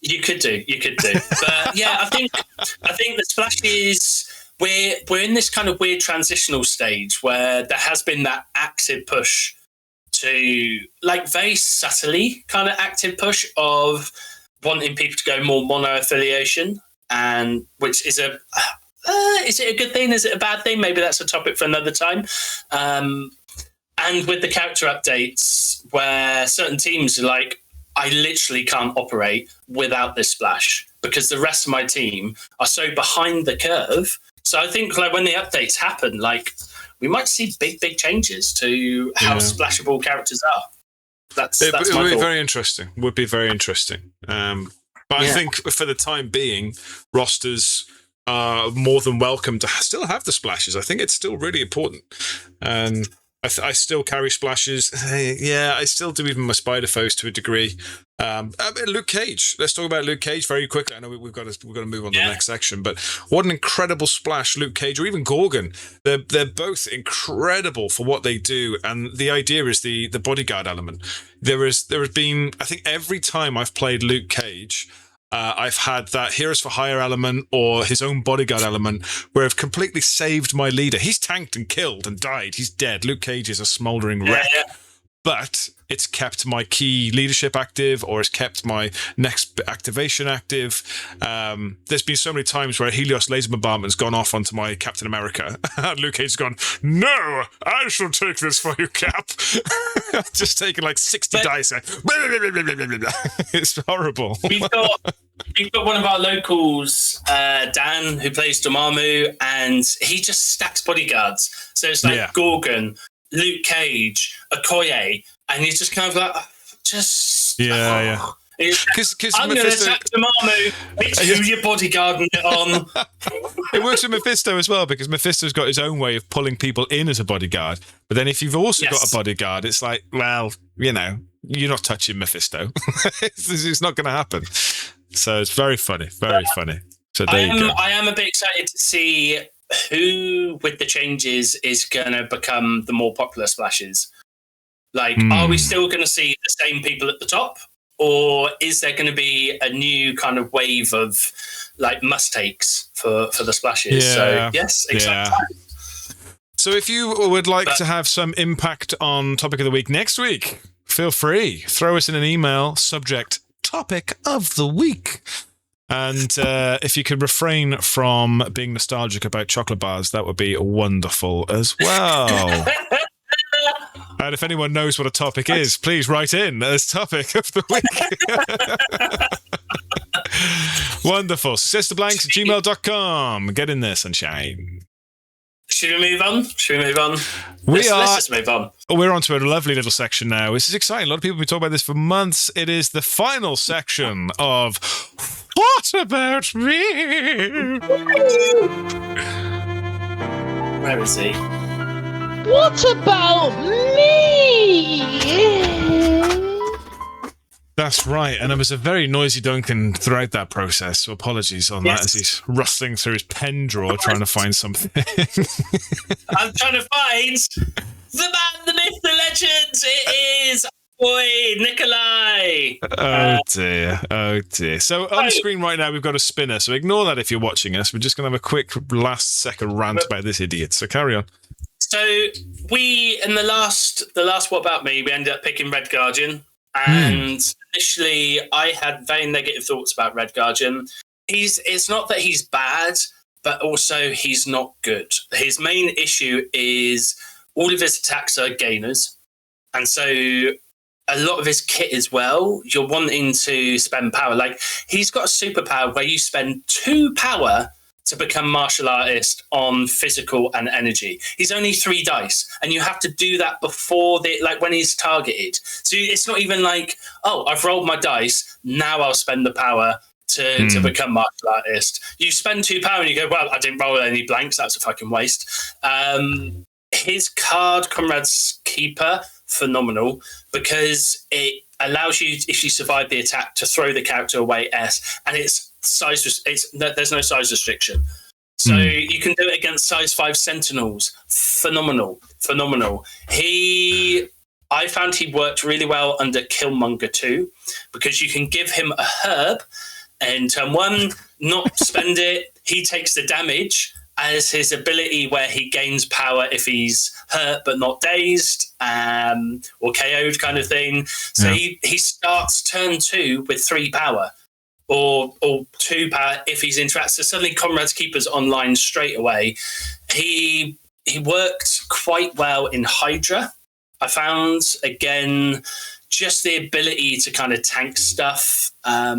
You could do. But yeah, I think the splash is we're in this kind of weird transitional stage where there has been that active push to, like, very subtly kind of active push of wanting people to go more mono affiliation, and which is is it a good thing? Is it a bad thing? Maybe that's a topic for another time. And with the character updates, where certain teams are like, I literally can't operate without this splash because the rest of my team are so behind the curve. So I think like when the updates happen, like we might see big changes to how splashable characters are. It would be very interesting. Would be very interesting. But I think for the time being, rosters are more than welcome to still have the splashes. I think it's still really important. And I still carry splashes. Yeah, I still do, even my Spider Foes to a degree. Luke Cage. Let's talk about Luke Cage very quickly. I know we've got to move on to the next section, but what an incredible splash Luke Cage, or even Gorgon. They're both incredible for what they do, and the idea is the bodyguard element. There has been, I think, every time I've played Luke Cage, I've had that Heroes for Hire element or his own bodyguard element where I've completely saved my leader. He's tanked and killed and died. He's dead. Luke Cage is a smouldering wreck. But it's kept my key leadership active, or it's kept my next activation active. There's been so many times where a Helios laser bombardment's gone off onto my Captain America. And Luke Cage's gone, "No, I shall take this for you, Cap." Just taking like 60 dice. It's horrible. We've got one of our locals, Dan, who plays Dormammu, and he just stacks bodyguards. So it's like Gorgon, Luke Cage, Okoye, and he's just kind of like, Because I'm going to attack Dormammu. It's who your bodyguarding it on. It works with Mephisto as well, because Mephisto's got his own way of pulling people in as a bodyguard. But then if you've also got a bodyguard, it's like, well, you know, you're not touching Mephisto. It's not going to happen. So it's very funny, very funny. So there you go. I am a bit excited to see who, with the changes, is going to become the more popular splashes. Like, are we still going to see the same people at the top? Or is there going to be a new kind of wave of like must-takes for the splashes? Yeah. So, yes, exactly. Yeah. So if you would like to have some impact on Topic of the Week next week, feel free. Throw us in an email, subject Topic of the Week. And if you could refrain from being nostalgic about chocolate bars, that would be wonderful as well. And if anyone knows what a topic is, please write in as Topic of the Week. Wonderful. successtoblanks@gmail.com. Get in there, sunshine. Should we move on? Let's just move on. We're on to a lovely little section now. This is exciting. A lot of people have been talking about this for months. It is the final section of What About Me? Where is he? What about me? That's right. And there was a very noisy Duncan throughout that process. So apologies on that as he's rustling through his pen drawer trying to find something. I'm trying to find the man, the myth, the legends. It is boy Nikolai. Oh dear. So on screen right now, we've got a spinner. So ignore that if you're watching us. We're just going to have a quick last second rant about this idiot. So carry on. So we, in the last What About Me, we ended up picking Red Guardian. And initially, I had very negative thoughts about Red Guardian. It's not that he's bad, but also he's not good. His main issue is all of his attacks are gainers. And so a lot of his kit as well, you're wanting to spend power. Like, he's got a superpower where you spend 2 power to become martial artist on physical and energy. He's only 3 dice, and you have to do that before when he's targeted. So it's not even like, oh, I've rolled my dice, now I'll spend the power to become martial artist. You spend 2 power and you go, well, I didn't roll any blanks, that's a fucking waste. His card, Comrade's Keeper, phenomenal, because it allows you, if you survive the attack, to throw the character away S, and it's there's no size restriction, so you can do it against size 5 sentinels. Phenomenal. I found he worked really well under Killmonger 2, because you can give him a herb and turn 1, not spend it, he takes the damage as his ability, where he gains power if he's hurt but not dazed, or KO'd kind of thing. So he starts turn 2 with 3 power. Or 2 power if he's interacted. So suddenly Comrade's Keeper's online straight away. He worked quite well in Hydra. I found, again, just the ability to kind of tank stuff. I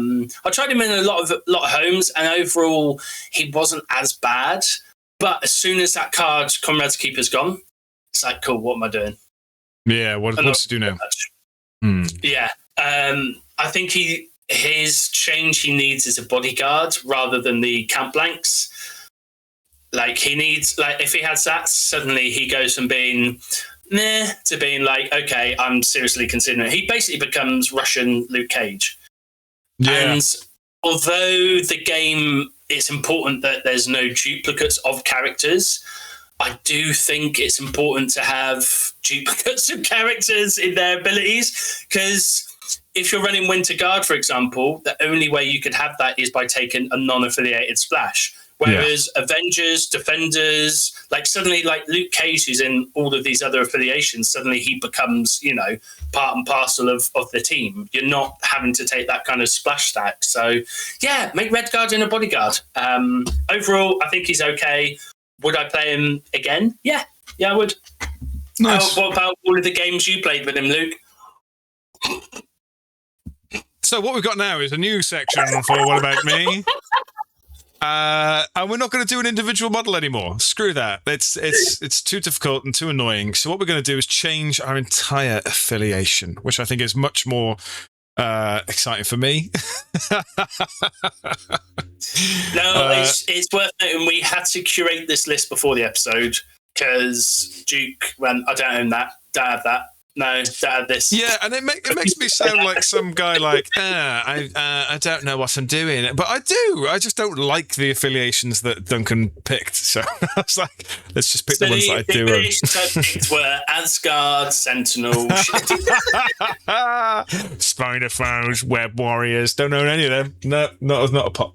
tried him in a lot of homes, and overall he wasn't as bad. But as soon as that card, Comrade's Keeper's gone, it's like, cool, what am I doing? Yeah, what's he do now? Yeah. I think his change he needs is a bodyguard rather than the camp blanks. Like, he needs, like, if he has that, suddenly he goes from being meh to being like, okay, I'm seriously considering it. He basically becomes Russian Luke Cage. Yeah. And although the game, it's important that there's no duplicates of characters, I do think it's important to have duplicates of characters in their abilities, because if you're running Winter Guard, for example, the only way you could have that is by taking a non-affiliated splash, Whereas Avengers, Defenders, like suddenly, like Luke Cage, who's in all of these other affiliations, suddenly he becomes, part and parcel of the team. You're not having to take that kind of splash stack. So, yeah, make Red Guardian a bodyguard. Overall, I think he's okay. Would I play him again? Yeah, I would. Nice. What about all of the games you played with him, Luke? So what we've got now is a new section for What About Me? And we're not going to do an individual model anymore. Screw that. It's too difficult and too annoying. So what we're going to do is change our entire affiliation, which I think is much more exciting for me. It's worth noting we had to curate this list before the episode because Duke went, I don't own that, don't have that. No, don't have this. Yeah, and it makes me sound like some guy I don't know what I'm doing. But I do. I just don't like the affiliations that Duncan picked. So I was like, let's just pick the ones that I do. The affiliations I picked were Asgard, Sentinel, Spider-Foes, Web Warriors. Don't own any of them. No, not a pop.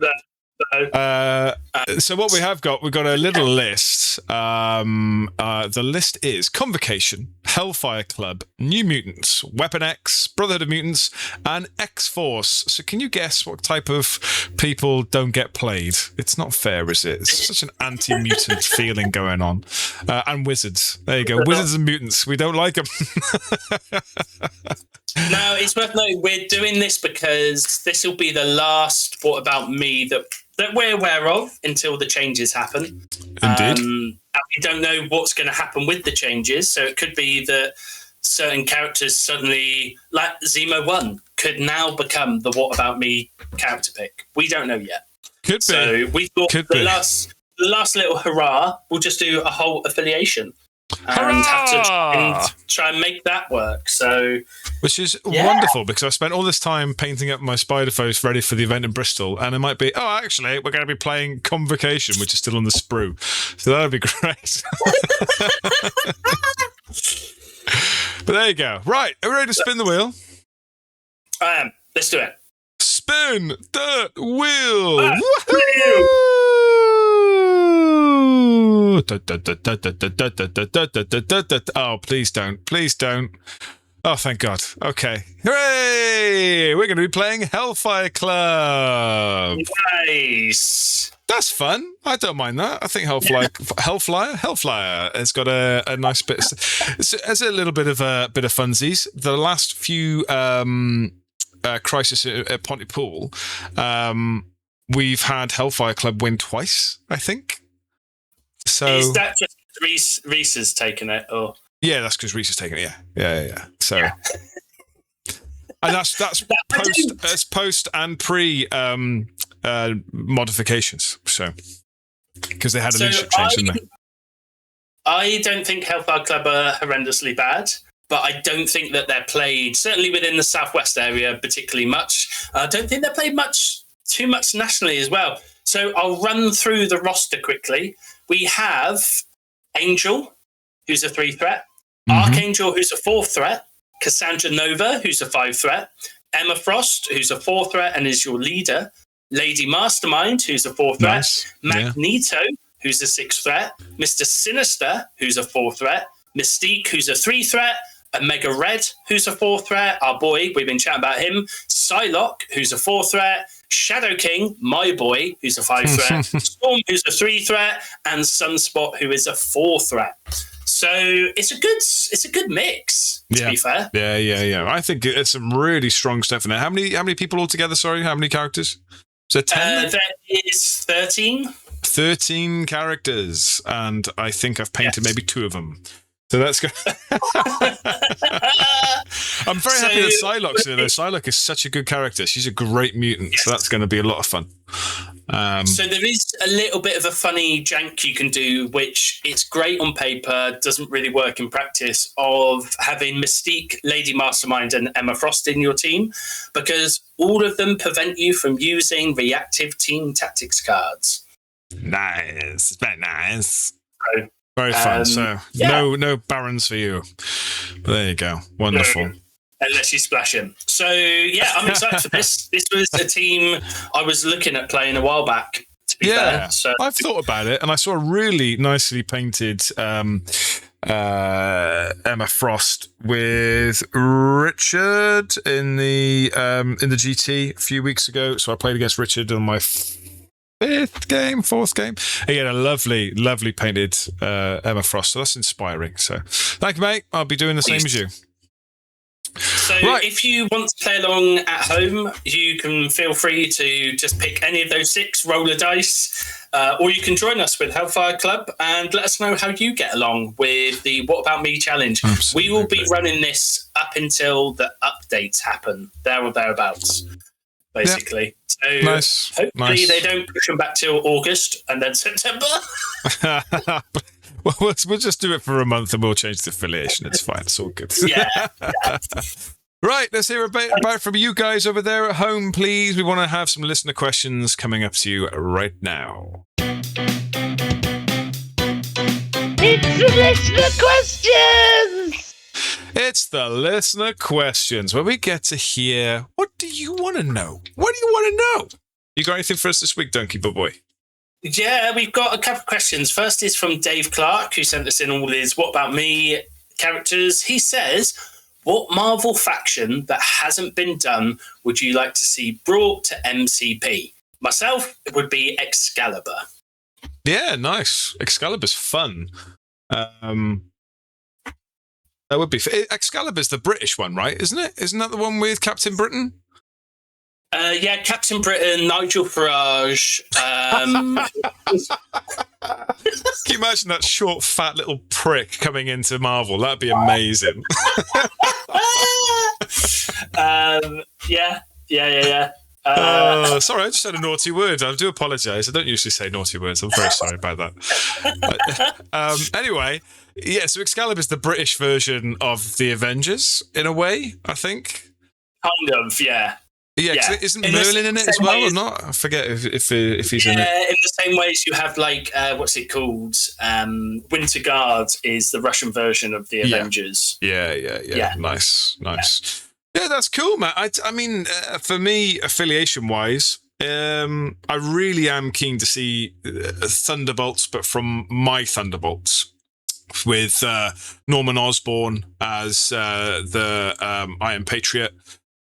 So what we've got a little list. The list is Convocation, Hellfire Club, New Mutants, Weapon X, Brotherhood of Mutants, and X-Force. So can you guess what type of people don't get played? It's not fair, is it? It's such an anti-mutant feeling going on. And wizards. There you go. Wizards and mutants. We don't like them. No, it's worth noting we're doing this because this will be the last What About Me that we're aware of until the changes happen. Indeed. And we don't know what's going to happen with the changes. So it could be that certain characters suddenly, like Zemo 1, could now become the What About Me character pick. We don't know yet. Could be. So we thought the last little hurrah, we'll just do a whole affiliation. And have to try and make that work. So, which is wonderful because I spent all this time painting up my Spider-Foes ready for the event in Bristol, and it might be, actually, we're going to be playing Convocation, which is still on the sprue. So that would be great. But there you go. Right, are we ready to spin the wheel? I am. Let's do it. Spin the wheel. Oh, please don't. Oh, thank God. Okay. Hooray! We're going to be playing Hellfire Club. Nice. That's fun. I don't mind that. I think Hellflyer has got a nice bit. It's a little bit of funsies. The last few Crisis at Pontypool, we've had Hellfire Club win twice, I think. So is that just Reese has taken it, or? Yeah, that's because Reese has taken it. Yeah. So, and that's post and pre modifications. So, because they had a leadership change, didn't they? I don't think Hellfire Club are horrendously bad, but I don't think that they're played, certainly within the Southwest area, particularly much. I don't think they're played too much nationally as well. So I'll run through the roster quickly. We have Angel, who's a 3 threat, Archangel, who's a 4 threat, Cassandra Nova, who's a 5 threat, Emma Frost, who's a 4 threat and is your leader, Lady Mastermind, who's a 4 threat, nice. Magneto, who's a 6 threat, Mr. Sinister, who's a 4 threat, Mystique, who's a 3 threat, Omega Red, who's a 4 threat, our boy, we've been chatting about him, Psylocke, who's a 4 threat, Shadow King, my boy, who's a 5 threat, Storm, who's a 3 threat, and Sunspot, who is a 4 threat. So it's a good mix, to be fair. Yeah. I think it's some really strong stuff in there. How many people altogether? Sorry, how many characters? Is it 10? There is 13. 13 characters, and I think I've painted maybe 2 of them. So that's good. I'm very happy that Psylocke's in there. Psylocke is such a good character. She's a great mutant, so that's going to be a lot of fun. So there is a little bit of a funny jank you can do, which it's great on paper, doesn't really work in practice, of having Mystique, Lady Mastermind, and Emma Frost in your team, because all of them prevent you from using reactive team tactics cards. Nice. Very nice. So, very fun. So no barons for you. But there you go. Wonderful. No, unless you splash him. So I'm excited for this. This was a team I was looking at playing a while back, to be fair. So. I've thought about it, and I saw a really nicely painted Emma Frost with Richard in the GT a few weeks ago. So I played against Richard on my fourth game. He had a lovely painted Emma Frost. So that's inspiring. So thank you, mate. I'll be doing the same as you. So if you want to play along at home, you can feel free to just pick any of those 6, roll a dice, or you can join us with Hellfire Club and let us know how you get along with the What About Me challenge. Absolutely. We will be running this up until the updates happen, there or thereabouts, basically. Yeah. So hopefully they don't push them back till August and then September. Well, we'll just do it for a month and we'll change the affiliation. It's fine. It's all good. Yeah. Right, let's hear about from you guys over there at home, please. We want to have some listener questions coming up to you right now. It's the listener questions! It's the listener questions, where we get to hear, what do you want to know? What do you want to know? You got anything for us this week, Duncan, boy? Yeah, we've got a couple of questions. First is from Dave Clark, who sent us in all his What About Me characters. He says, what Marvel faction that hasn't been done would you like to see brought to MCP? Myself, it would be Excalibur. Yeah, nice. Excalibur's fun. That would be... Excalibur's the British one, right? Isn't it? Isn't that the one with Captain Britain? Yeah, Captain Britain, Nigel Farage. Can you imagine that short, fat little prick coming into Marvel? That'd be amazing. Yeah. Sorry, I just said a naughty word. I do apologise. I don't usually say naughty words. I'm very sorry about that. Anyway, yeah, so Excalibur's the British version of the Avengers, in a way, I think. Kind of, yeah. Yeah, isn't Merlin in it as well, or not? I forget if he's in it. Yeah, in the same way as you have, like, what's it called? Winter Guard is the Russian version of the Avengers. Yeah. Nice. Yeah, that's cool, man. I mean, for me, affiliation-wise, I really am keen to see Thunderbolts, but from my Thunderbolts, with Norman Osborn as the Iron Patriot.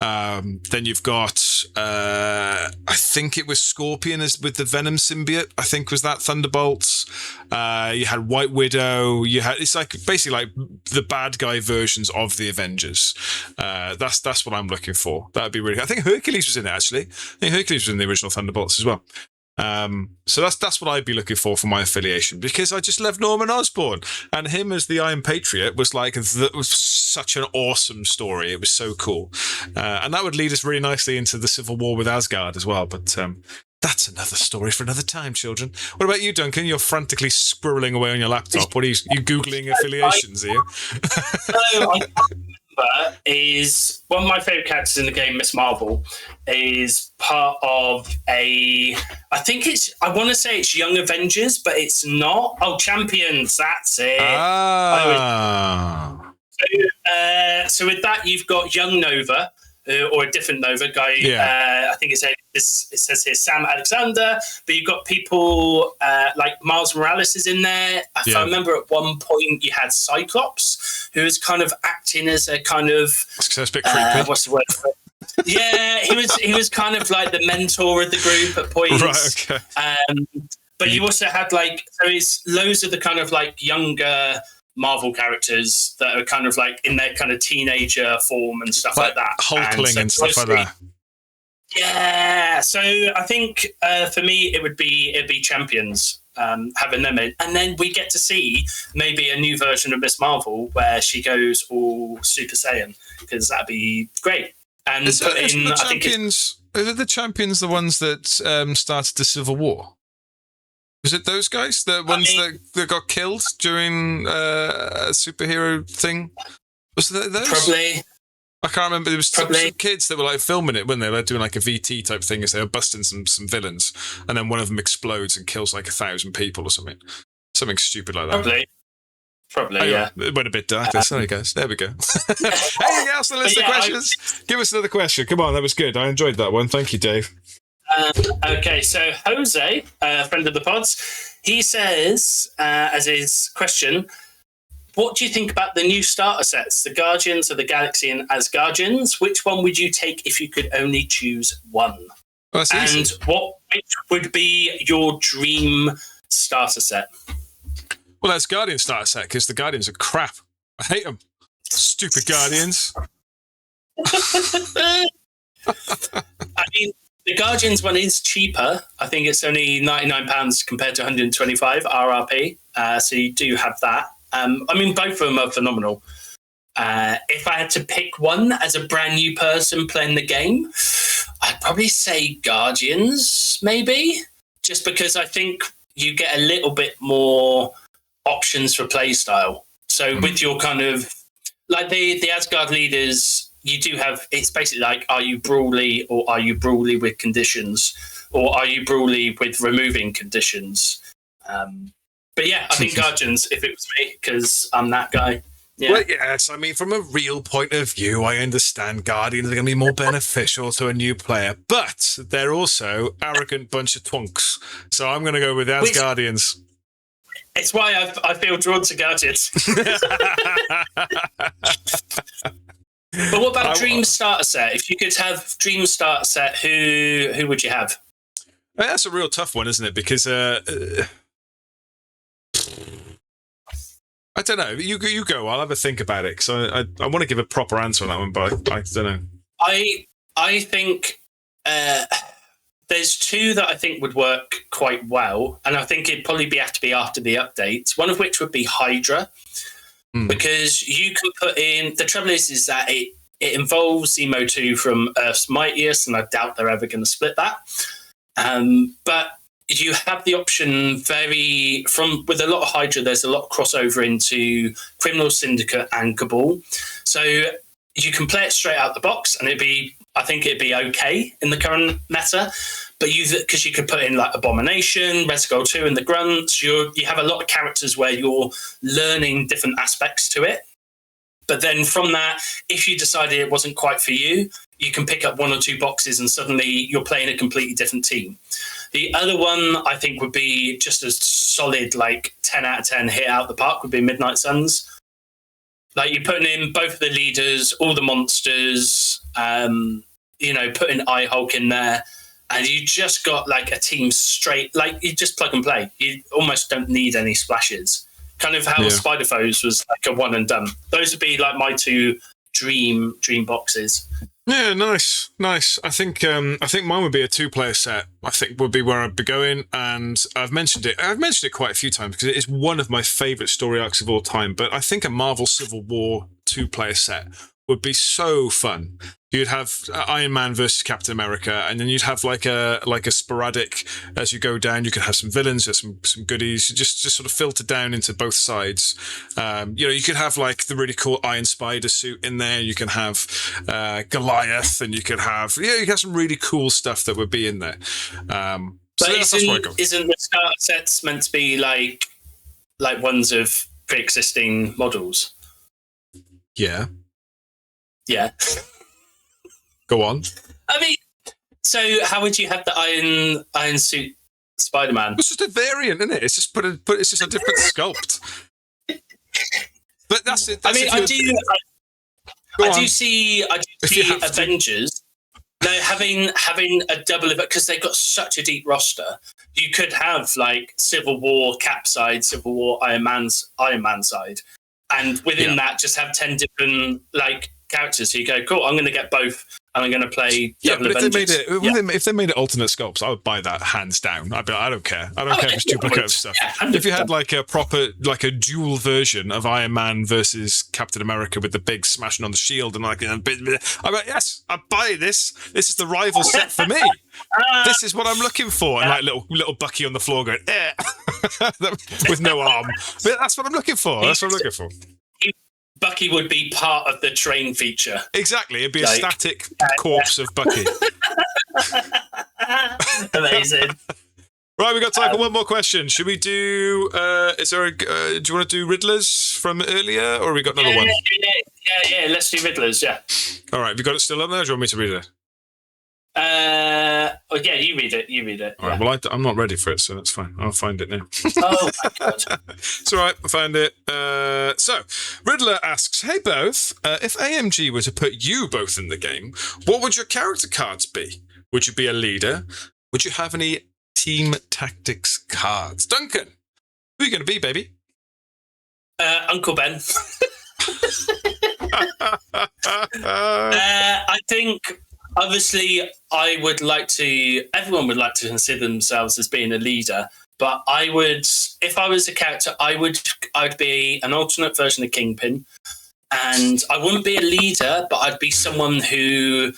Then you've got, I think it was Scorpion as with the Venom symbiote. I think was that Thunderbolts. You had White Widow. It's like basically like the bad guy versions of the Avengers. That's what I'm looking for. That'd be really. I think Hercules was in it actually. I think Hercules was in the original Thunderbolts as well. So that's what I'd be looking for my affiliation, because I just love Norman Osborn, and him as the Iron Patriot was was such an awesome story. It was so cool, and that would lead us really nicely into the Civil War with Asgard as well. But that's another story for another time, children. What about you, Duncan? You're frantically scribbling away on your laptop. What are you googling affiliations? Are you? Is one of my favourite characters in the game, Miss Marvel, is part of I want to say it's Young Avengers, but it's not. Oh, Champions, that's it. So with that, you've got Young Nova, or a different Nova guy. I think it says here Sam Alexander, but you've got people like Miles Morales is in there. If I remember, at one point you had Cyclops, who was kind of acting as a kind of a bit creepy. What's the word for it? Yeah, he was kind of like the mentor of the group at points. Right, okay. But you also had it's loads of the kind of like younger Marvel characters that are kind of like in their kind of teenager form and stuff like that. Hulkling and stuff like that. Yeah. So I think for me, it'd be Champions, having them in. And then we get to see maybe a new version of Miss Marvel where she goes all Super Saiyan, because that'd be great. And are the Champions the ones that started the Civil War? Was it those guys? The ones that got killed during a superhero thing? Was it those? Probably. I can't remember. There was some kids that were like filming it, weren't they? They were doing like a VT type thing as they were busting some villains, and then one of them explodes and kills like 1,000 people or something. Something stupid like that. Probably, yeah. It went a bit darker. There we go. Anything else on the list of questions? Give us another question. Come on, that was good. I enjoyed that one. Thank you, Dave. Okay, so Jose, friend of the pods, he says, as his question, what do you think about the new starter sets, the Guardians of the Galaxy and Asgardians? Which one would you take if you could only choose one? Oh, that's And easy. which would be your dream starter set? Well, that's Guardian starter set because the Guardians are crap. I hate them. Stupid Guardians. I mean, the Guardians one is cheaper. I think it's only £99 compared to 125 RRP. So you do have that. I mean, both of them are phenomenal. If I had to pick one as a brand new person playing the game, I'd probably say Guardians, maybe. Just because I think you get a little bit more options for play style. So with your kind of, like the Asgard leaders, you do have, it's basically like, are you brawly or are you brawly with conditions? Or are you brawly with removing conditions? But yeah, I think Guardians, if it was me, because I'm that guy. Yeah. Well, yes, I mean, from a real point of view, I understand Guardians are going to be more beneficial to a new player, but they're also arrogant bunch of twonks. So I'm going to go with the Asgardians. It's why I feel drawn to Guardians. But what about Dream Starter Set? If you could have Dream Starter Set, who would you have? That's a real tough one, isn't it? Because I don't know. You go. I'll have a think about it because I want to give a proper answer on that one, but I don't know. I think there's two that I think would work quite well, and I think it'd probably have to be after the updates. One of which would be Hydra, because you can put in. The trouble is that it involves Zemo 2 from Earth's Mightiest, and I doubt they're ever going to split that. But you have the option with a lot of Hydra, there's a lot of crossover into Criminal Syndicate and Cabal. So you can play it straight out the box and I think it'd be okay in the current meta. But because you could put in like Abomination, Red Skull 2 and the Grunts, you have a lot of characters where you're learning different aspects to it. But then from that, if you decided it wasn't quite for you, you can pick up one or two boxes and suddenly you're playing a completely different team. The other one I think would be just as solid, like 10 out of 10 hit out the park would be Midnight Suns. Like you're putting in both of the leaders, all the monsters, putting Eye-Hulk in there, and you just got like a team straight, like you just plug and play. You almost don't need any splashes. Kind of how Spider Foes was like a one and done. Those would be like my two dream boxes. Yeah, nice. I think mine would be a 2-player set. I think would be where I'd be going, and I've mentioned it quite a few times because it is one of my favourite story arcs of all time. But I think a Marvel Civil War 2-player set would be so fun. You'd have Iron Man versus Captain America, and then you'd have like a sporadic as you go down. You could have some villains, there's some goodies, just sort of filter down into both sides. You could have like the really cool Iron Spider suit in there. You can have Goliath, and you could have some really cool stuff that would be in there. But that's where I go. Isn't the starter sets meant to be like ones of pre-existing models? Yeah. Yeah. Go on. I mean, so how would you have the Iron Suit Spider-Man? It's just a variant, isn't it? It's just it's just a different sculpt. But that's it. I mean, I do see Avengers. Now, having a double event because they've got such a deep roster, you could have like Civil War Cap side, Civil War Iron Man side, and within that, just have 10 different like characters. So you go, cool. I'm going to get both. And I'm going to play double Avengers. If they made it alternate sculpts, I would buy that hands down. I'd be like, I don't care. I don't care if it's duplicate of stuff. Yeah, if you had like a proper, like a dual version of Iron Man versus Captain America with the big smashing on the shield and like a bit, I'm like, yes, I buy this. This is the rival set for me. This is what I'm looking for. And like little Bucky on the floor going, with no arm. But that's what I'm looking for. That's what I'm looking for. Bucky would be part of the train feature. Exactly. It'd be a static corpse of Bucky. Amazing. Right, we got time for one more question. Should we do, do you want to do Riddlers from earlier, or have we got another one? Yeah, let's do Riddlers, yeah. All right, have you got it still up there, or do you want me to read it? yeah, you read it. All right, well, I'm not ready for it, so that's fine. I'll find it now. Oh, my God. It's all right. I found it. So, Riddler asks, hey, both, if AMG were to put you both in the game, what would your character cards be? Would you be a leader? Would you have any team tactics cards? Duncan, who are you going to be, baby? Uncle Ben. I think, obviously, everyone would like to consider themselves as being a leader, but I would, if I was a character, I'd be an alternate version of Kingpin, and I wouldn't be a leader, but I'd be someone who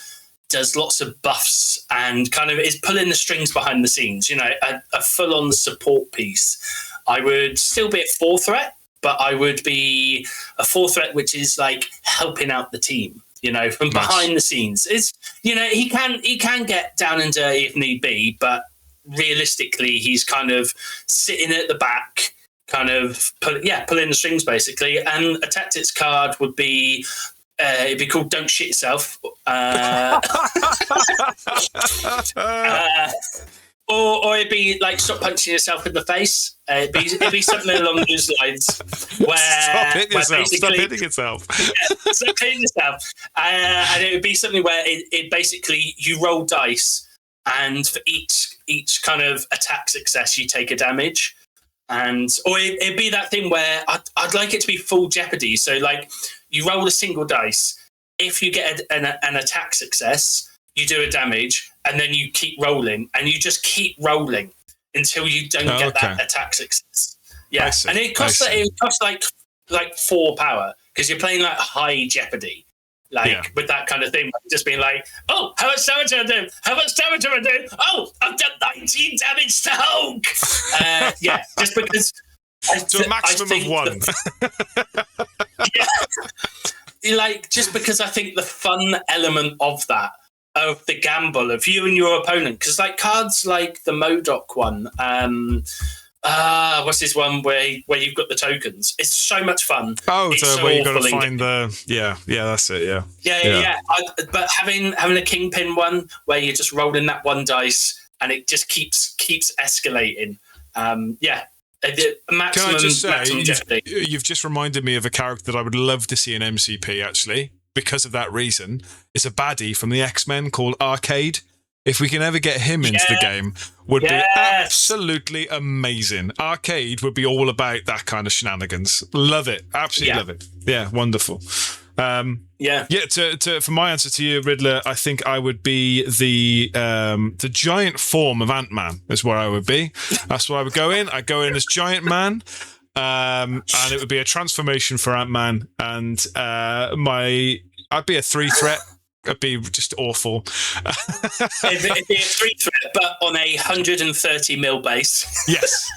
does lots of buffs and kind of is pulling the strings behind the scenes, a full-on support piece. I would still be a 4-threat, but I would be a 4-threat which is like helping out the team, from behind the scenes. It's, he can get down and dirty if need be, but realistically, he's kind of sitting at the back, kind of pulling the strings basically. And a tactics card would be, it'd be called "Don't Shit Yourself," or it'd be like "Stop punching yourself in the face." It'd be something along those lines. Where Stop hitting yourself. Stop hitting yourself. Stop hitting yourself. And it would be something where it basically you roll dice, and for each kind of attack success, you take a damage. Or it'd be that thing where I'd like it to be full Jeopardy. So like you roll a single dice. If you get an attack success, you do a damage, and then you keep rolling, and you just keep rolling until you don't get that attack success. Yeah, and it costs like 4 power because you're playing like high Jeopardy, with that kind of thing. Just being like, oh, how much damage do I do? How much damage do I do? Oh, I've done 19 damage to Hulk. Just because. To a maximum of 1. Just because I think the fun element of that, of the gamble of you and your opponent, because like cards like the MODOK one, what's this one where you've got the tokens? It's so much fun. Oh, it's so where you got to find that's it. Yeah. But having a Kingpin one where you're just rolling that one dice and it just keeps escalating. The maximum, can I just say, you've just reminded me of a character that I would love to see in MCP, actually, because of that reason. It's a baddie from the X-Men called Arcade. If we can ever get him into the game, would be absolutely amazing. Arcade would be all about that kind of shenanigans. Love it. Absolutely love it. Yeah, wonderful. For my answer to you, Riddler, I think I would be the giant form of Ant-Man is where I would be. That's where I would go in. I'd go in as Giant Man, and it would be a transformation for Ant-Man, and I'd be a 3-threat. It'd be just awful. It'd be a 3-threat, but on a 130 mil base. Yes.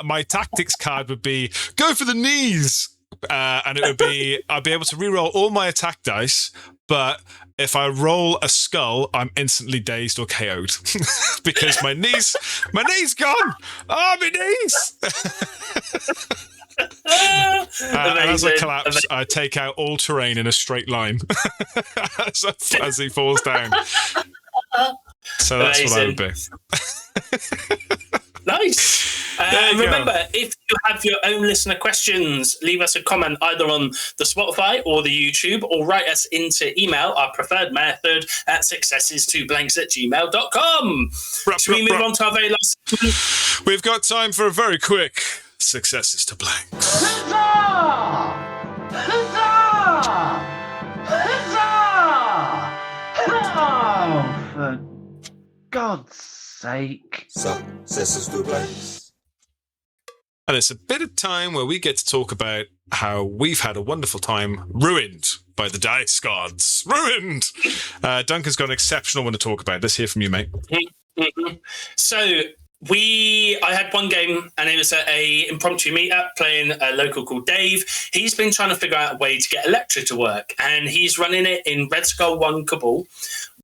My tactics card would be go for the knees. And it would be, I'd be able to reroll all my attack dice, but if I roll a skull, I'm instantly dazed or KO'd because my knees gone. Oh, my knees! And as I collapse, I take out all terrain in a straight line as he falls down. So that's what I would be. Nice. Remember, if you have your own listener questions, leave us a comment either on the Spotify or the YouTube, or write us into email, our preferred method, at successes2blanks@gmail.com. Should we move on to our very last segment? We've got time for a very quick Successes to Blanks. Huzzah! Huzzah! Huzzah! Oh, for God's sake. Successes to blanks. And it's a bit of time where we get to talk about how we've had a wonderful time ruined by the dice gods. Ruined! Duncan's got an exceptional one to talk about. Let's hear from you, mate. Mm-hmm. So I had one game, and it was a impromptu meetup playing a local called Dave. He's been trying to figure out a way to get Electra to work, and he's running it in Red Skull 1 Cabal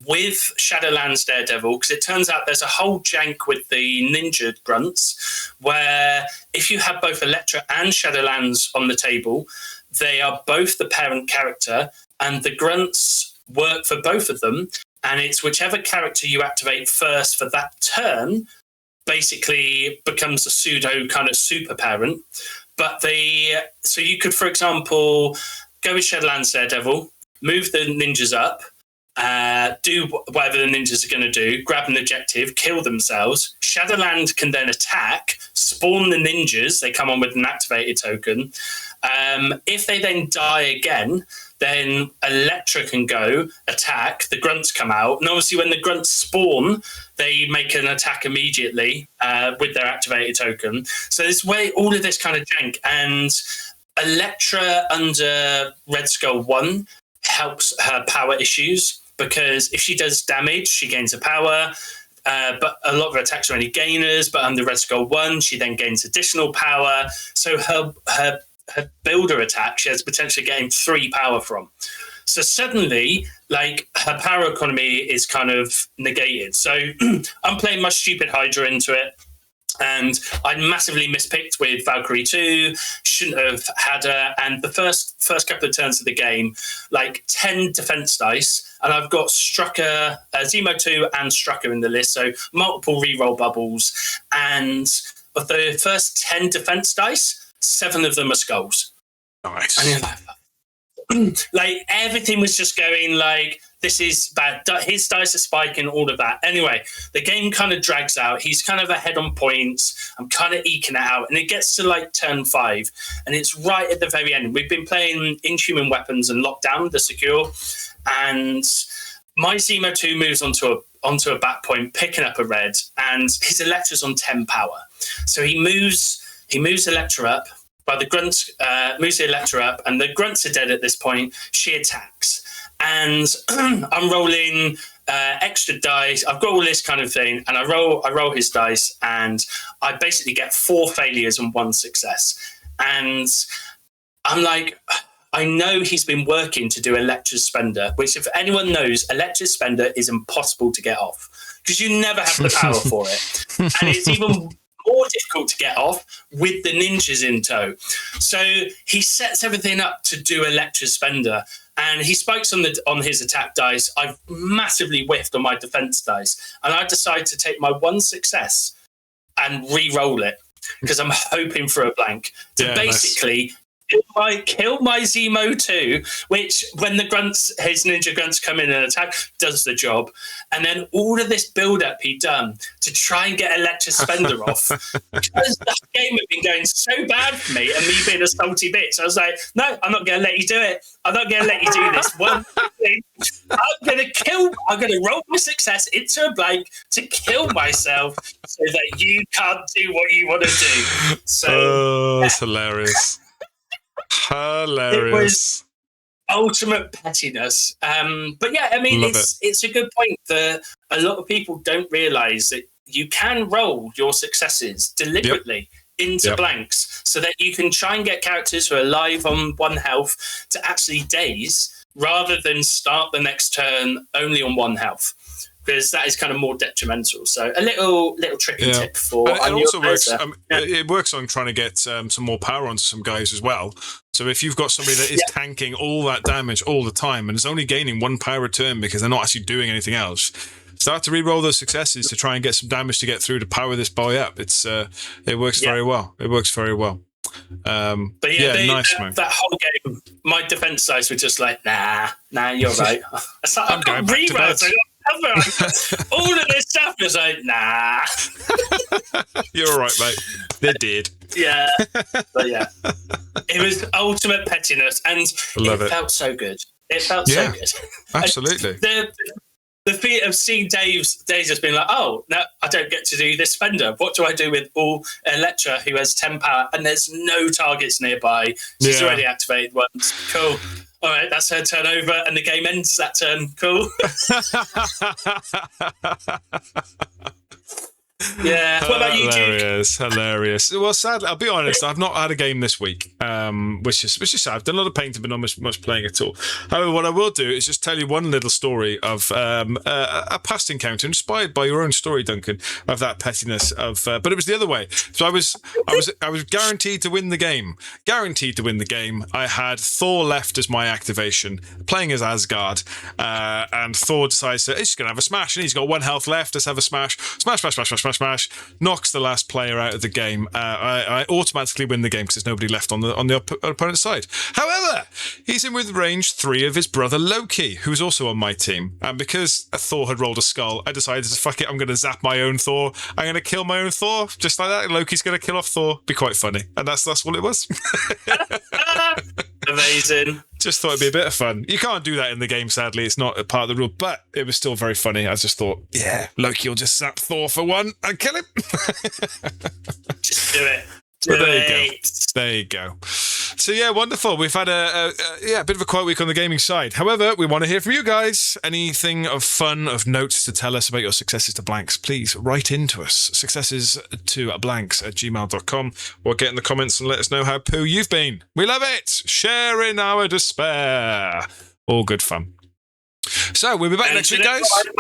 with Shadowlands Daredevil, because it turns out there's a whole jank with the ninja grunts where if you have both Electra and Shadowlands on the table, they are both the parent character, and the grunts work for both of them, and it's whichever character you activate first for that turn basically becomes a pseudo kind of super parent. But so you could, for example, go with Shadowlands Daredevil, move the ninjas up, do whatever the ninjas are going to do, grab an objective, kill themselves. Shadowland can then attack, spawn the ninjas. They come on with an activated token. If they then die again, then Electra can go attack. The grunts come out, and obviously when the grunts spawn, they make an attack immediately with their activated token. So this way, all of this kind of jank, and Electra under Red Skull 1 helps her power issues, because if she does damage, she gains a power. But a lot of her attacks are only gainers, but under Red Skull 1, she then gains additional power. So her builder attack, she has potentially gained 3 power from. So suddenly, like, her power economy is kind of negated. So I'm playing my stupid Hydra into it, and I massively mispicked with Valkyrie 2, shouldn't have had her. And the first couple of turns of the game, like 10 defense dice, and I've got Strucker, Zemo 2 and Strucker in the list, so multiple reroll bubbles. And of the first 10 defense dice, 7 of them are skulls. Nice. And you're like everything was just going like, this is bad. His dice are spiking, all of that. Anyway, the game kind of drags out. He's kind of ahead on points. I'm kind of eking it out. And it gets to like turn 5. And it's right at the very end. We've been playing Inhuman Weapons and Lockdown, the secure. And my Zemo 2 moves onto a back point, picking up a red. And his Electra's on 10 power. So he moves Electra up. But the grunts moves the Electra up, and the grunts are dead at this point. She attacks. And I'm rolling extra dice. I've got all this kind of thing, and I roll his dice, and I basically get 4 failures and 1 success. And I'm like, I know he's been working to do Electra's Spender, which, if anyone knows, Electra's Spender is impossible to get off because you never have the power for it. And it's even more difficult to get off with the ninjas in tow. So he sets everything up to do Electra's Spender, and he spikes on his attack dice. I've massively whiffed on my defense dice, and I decide to take my 1 success and re-roll it because I'm hoping for a blank to basically kill my Zemo 2, which when the grunts, his ninja grunts come in and attack, does the job. And then all of this build-up he'd done to try and get Electra's Spender off, because the game had been going so bad for me and me being a salty bitch, I was like, no, I'm not going to let you do it. I'm not going to let you do this. One thing, I'm going to roll my success into a blank to kill myself so that you can't do what you want to do. So, that's hilarious. Hilarious. It was ultimate pettiness. But yeah, I mean, it's a good point that a lot of people don't realise that you can roll your successes deliberately into blanks so that you can try and get characters who are alive on 1 health to actually daze rather than start the next turn only on 1 health. Because that is kind of more detrimental. So a little tricky tip for. And it also works. It works on trying to get some more power onto some guys as well. So if you've got somebody that is tanking all that damage all the time and is only gaining 1 power a turn because they're not actually doing anything else, start to re-roll those successes to try and get some damage to get through to power this boy up. It works very well. It works very well. But nice, man. That whole game, my defense dice were just like, nah, you're right. It's like, I've got rerolls. All of this stuff was like, nah. You're all right, mate. They did. Yeah. But yeah, it was ultimate pettiness, and it felt so good. It felt so good. Absolutely. The feat of seeing Dave's just being like, oh, no, I don't get to do this Spender. What do I do with all Electra, who has 10 power, and there's no targets nearby? She's already activated once. Cool. All right, that's her turn over, and the game ends that turn. Cool. Yeah. What about you, Duke? Hilarious. Well, sadly, I'll be honest, I've not had a game this week, which is sad. I've done a lot of painting, but not much playing at all. However, what I will do is just tell you one little story of a past encounter inspired by your own story, Duncan, of that pettiness but it was the other way. So I was guaranteed to win the game. I had Thor left as my activation, playing as Asgard, and Thor decides he's just going to have a smash, and he's got 1 health left. Let's have a smash. Smash. Knocks the last player out of the game. I automatically win the game because there's nobody left on the opponent's side. However, he's in with range 3 of his brother Loki, who's also on my team. And because Thor had rolled a skull, I decided to fuck it. I'm going to zap my own Thor. I'm going to kill my own Thor, just like that. Loki's going to kill off Thor. Be quite funny, and that's what it was. Amazing. Just thought it'd be a bit of fun. You can't do that in the game, sadly. It's not a part of the rule, but it was still very funny. I just thought, yeah, Loki will just zap Thor for 1 and kill him. Just do it. There you go. So yeah, wonderful. We've had a bit of a quiet week on the gaming side. However, we want to hear from you guys. Anything of fun, of notes to tell us about your successes to blanks, please write into us. successes2blanks@gmail.com, or get in the comments and let us know how poo you've been. We love it. Sharing our despair. All good fun. So we'll be back next week, guys. I've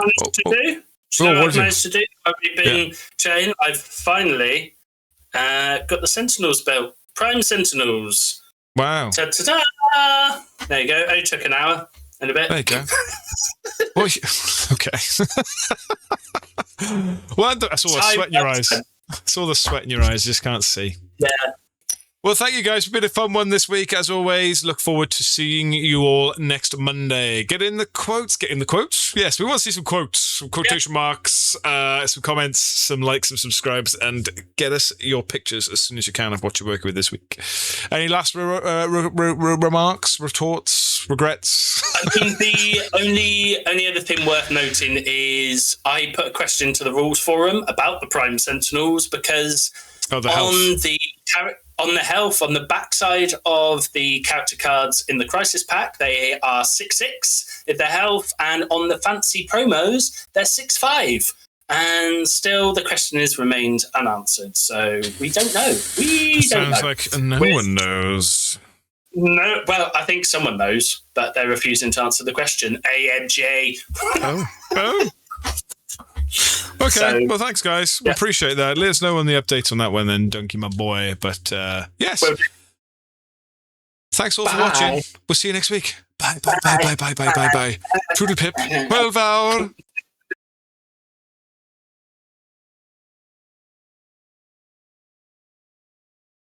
managed to do. I've been Shane. I've finally got the Sentinel spell. Prime Sentinels. Wow. Ta-ta-da! There you go. It took an hour and a bit. There you go. Well, okay. Well, I saw the sweat in your eyes. I saw the sweat in your eyes. Just can't see. Yeah. Well, thank you guys for being a fun one this week. As always, look forward to seeing you all next Monday. Get in the quotes. Yes, we want to see some quotes, some quotation marks, some comments, some likes, some subscribes, and get us your pictures as soon as you can of what you're working with this week. Any last remarks, retorts, regrets? I think the only other thing worth noting is I put a question to the rules forum about the Prime Sentinels because on the health, on the backside of the character cards in the Crisis Pack, they are 6/6 if they're health, and on the fancy promos, they're 6/5. And still, the question has remained unanswered, so we don't know. Sounds like no one knows. No, well, I think someone knows, but they're refusing to answer the question. AMJ. Oh. Okay, well, thanks, guys. We appreciate that. Let us know on the updates on that one then, Duncan, my boy. But, yes. Thanks all for watching. We'll see you next week. Bye. Toodle pip. 12 hour.